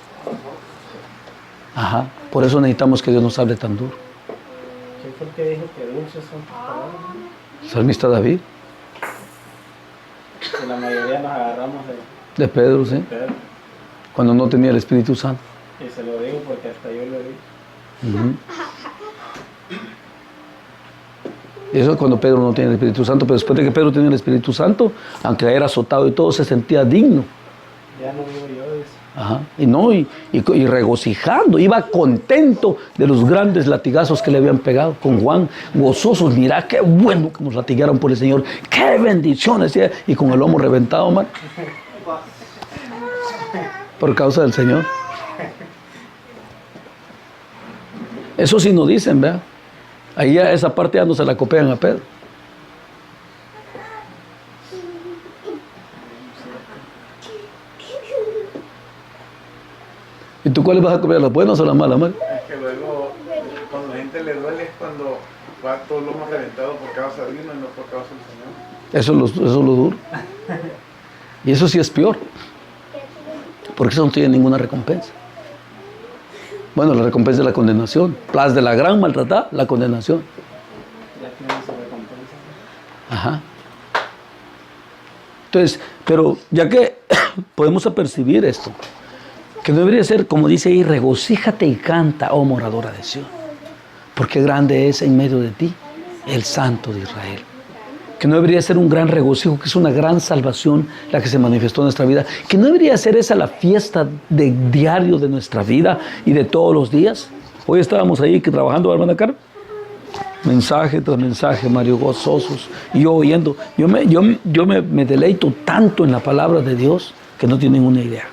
Ajá, por eso necesitamos que Dios nos hable tan duro. ¿Quién fue el que dijo que dulces son tus palabras? Salmista David. Que la mayoría nos agarramos De Pedro, sí. de Pedro. Cuando no tenía el Espíritu Santo. Y se lo digo porque hasta yo lo vi. Uh-huh. Y eso es cuando Pedro no tiene el Espíritu Santo, pero después de que Pedro tenía el Espíritu Santo, aunque era azotado y todo, se sentía digno. Ya no vivo yo, dice. Ajá. Y regocijando, iba contento de los grandes latigazos que le habían pegado con Juan, gozosos. Mira qué bueno que nos latigaron por el Señor, qué bendiciones, y con el lomo reventado, man, por causa del Señor. Eso sí nos dicen, ¿verdad? Ahí ya esa parte ya no se la copian a Pedro. ¿Y tú cuáles vas a copiar, las buenas o las malas, man? Es que luego, cuando la gente le duele es cuando va todo lo más reventado por causa de uno y no por causa del Señor. Eso es lo duro. Y eso sí es peor. Porque eso no tiene ninguna recompensa. Bueno, la recompensa es la condenación. Las de la gran maltratada, la condenación. Ya tiene su recompensa. Ajá. Entonces, pero ya que podemos apercibir esto, que no debería ser, como dice ahí, regocíjate y canta, oh moradora de Sión, porque grande es en medio de ti el Santo de Israel. Que no debería ser un gran regocijo, que es una gran salvación la que se manifestó en nuestra vida. Que no debería ser esa la fiesta de diario de nuestra vida y de todos los días. Hoy estábamos ahí trabajando, hermana Carmen. Mensaje tras mensaje, Mario, gozosos. Y yo oyendo, yo me deleito tanto en la palabra de Dios que no tienen una idea.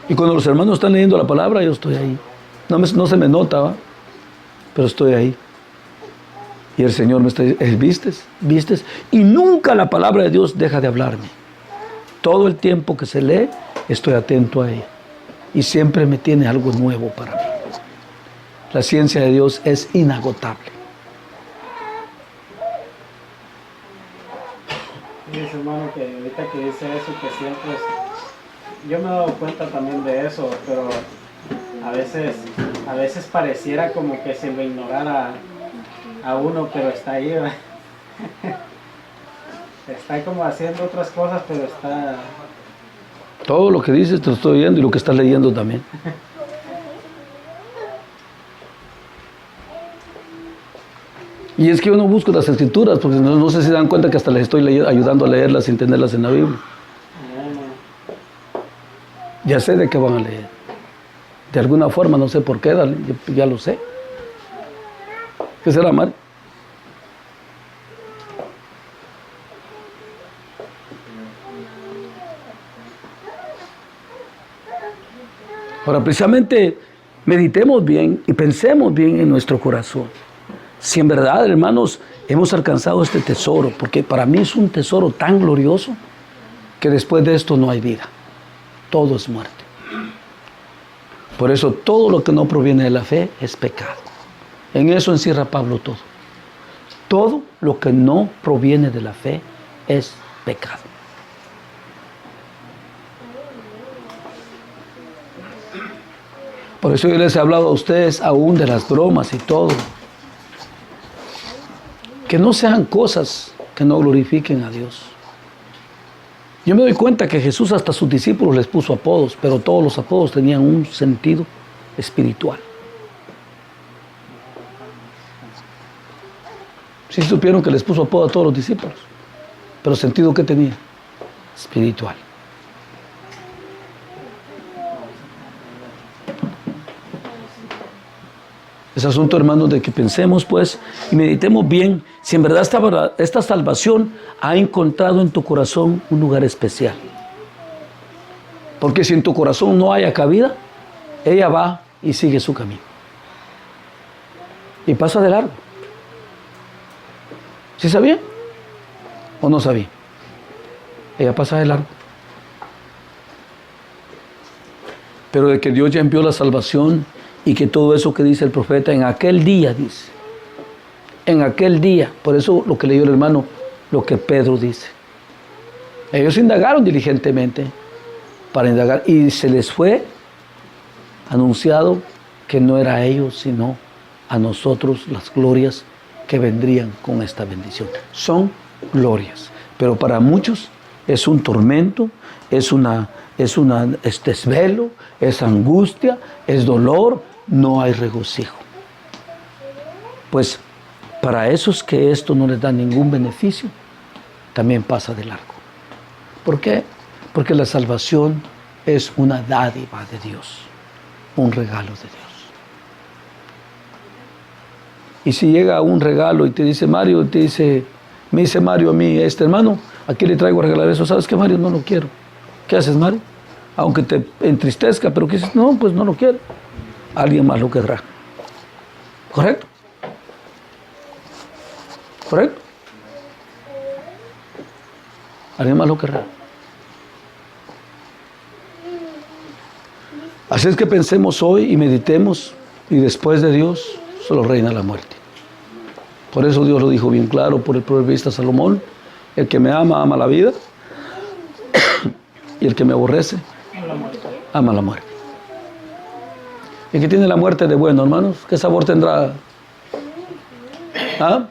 Y cuando los hermanos están leyendo la palabra, yo estoy ahí. No se me nota, ¿va? Pero estoy ahí. Y el Señor me está diciendo, ¿vistes? Y nunca la palabra de Dios deja de hablarme. Todo el tiempo que se lee, estoy atento a ella. Y siempre me tiene algo nuevo para mí. La ciencia de Dios es inagotable. Dice, hermano, que ahorita que dice eso, que siempre yo me he dado cuenta también de eso, pero a veces pareciera como que se lo ignorara a uno, pero está ahí, ¿verdad? Está como haciendo otras cosas, pero está... Todo lo que dices te lo estoy oyendo y lo que estás leyendo también. Y es que yo no busco las escrituras, porque no sé si dan cuenta que hasta les estoy ayudando a leerlas sin tenerlas en la Biblia. Ya sé de qué van a leer. De alguna forma, no sé por qué, ya lo sé. ¿Qué será, Mari? Ahora, precisamente, meditemos bien y pensemos bien en nuestro corazón. Si en verdad, hermanos, hemos alcanzado este tesoro, porque para mí es un tesoro tan glorioso que después de esto no hay vida. Todo es muerte. Por eso todo lo que no proviene de la fe es pecado. En eso encierra Pablo todo. Todo lo que no proviene de la fe es pecado. Por eso yo les he hablado a ustedes aún de las bromas y todo. Que no sean cosas que no glorifiquen a Dios. Yo me doy cuenta que Jesús hasta a sus discípulos les puso apodos, pero todos los apodos tenían un sentido espiritual. Sí supieron que les puso apodo a todos los discípulos, pero sentido que tenía, espiritual. Es asunto, hermanos, de que pensemos pues y meditemos bien si en verdad esta salvación ha encontrado en tu corazón un lugar especial. Porque si en tu corazón no haya cabida, ella va y sigue su camino. Y pasa de largo. ¿Sí sabía? ¿O no sabía? Ella pasa de largo. Pero de que Dios ya envió la salvación y que todo eso que dice el profeta en aquel día, dice. En aquel día. Por eso lo que leyó el hermano, lo que Pedro dice. Ellos indagaron diligentemente para indagar y se les fue anunciado que no era a ellos, sino a nosotros las glorias que vendrían con esta bendición. Son glorias, pero para muchos es un tormento, es desvelo, es angustia, es dolor, no hay regocijo. Pues para esos que esto no les da ningún beneficio, también pasa de largo. ¿Por qué? Porque la salvación es una dádiva de Dios, un regalo de Dios. Y si llega un regalo y te dice Mario, me dice Mario a mí, hermano, aquí le traigo a regalar eso, ¿sabes qué, Mario? No lo quiero. ¿Qué haces, Mario? Aunque te entristezca, pero ¿qué dices? No, pues no lo quiero. Alguien más lo querrá. ¿Correcto? ¿Correcto? Alguien más lo querrá. Así es que pensemos hoy y meditemos, y después de Dios solo reina la muerte. Por eso Dios lo dijo bien claro por el proverbista Salomón: el que me ama, ama la vida, y el que me aborrece, ama la muerte. ¿Y qué tiene la muerte de bueno, hermanos? ¿Qué sabor tendrá? ¿Ah?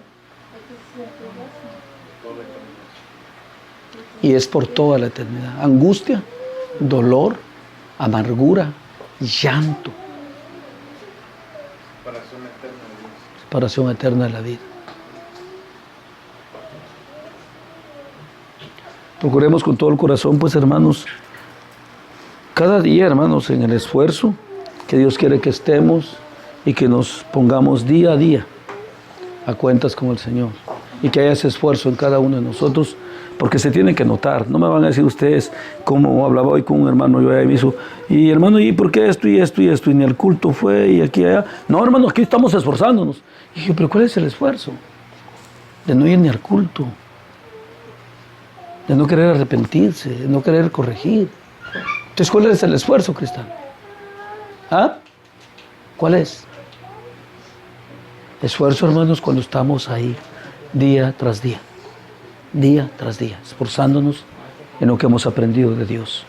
Y es por toda la eternidad. Angustia, dolor, amargura, llanto. Separación eterna de la vida. Procuremos con todo el corazón, pues hermanos, cada día, hermanos, en el esfuerzo que Dios quiere que estemos y que nos pongamos día a día a cuentas con el Señor. Y que haya ese esfuerzo en cada uno de nosotros, porque se tiene que notar. No me van a decir ustedes, como hablaba hoy con un hermano, yo me hizo, y hermano, ¿y por qué esto y esto y esto? Y ni el culto fue, y aquí y allá. No, hermano, aquí estamos esforzándonos. Y dije, pero ¿cuál es el esfuerzo? De no ir ni al culto, de no querer arrepentirse, de no querer corregir. Entonces, ¿cuál es el esfuerzo, cristiano? ¿Ah? ¿Cuál es? Esfuerzo, hermanos, cuando estamos ahí, día tras día, esforzándonos en lo que hemos aprendido de Dios,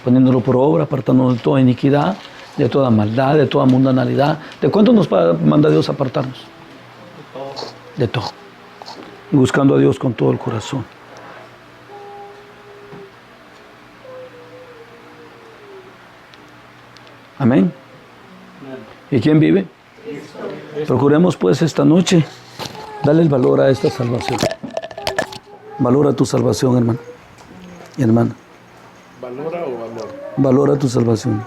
poniéndolo por obra, apartándonos de toda iniquidad, de toda maldad, de toda mundanalidad. ¿De cuánto nos manda Dios apartarnos? De todo. Y buscando a Dios con todo el corazón. Amén. ¿Y quién vive? Procuremos pues esta noche darle el valor a esta salvación. Valora tu salvación, hermano y hermana. ¿Valora o valor? Valora tu salvación.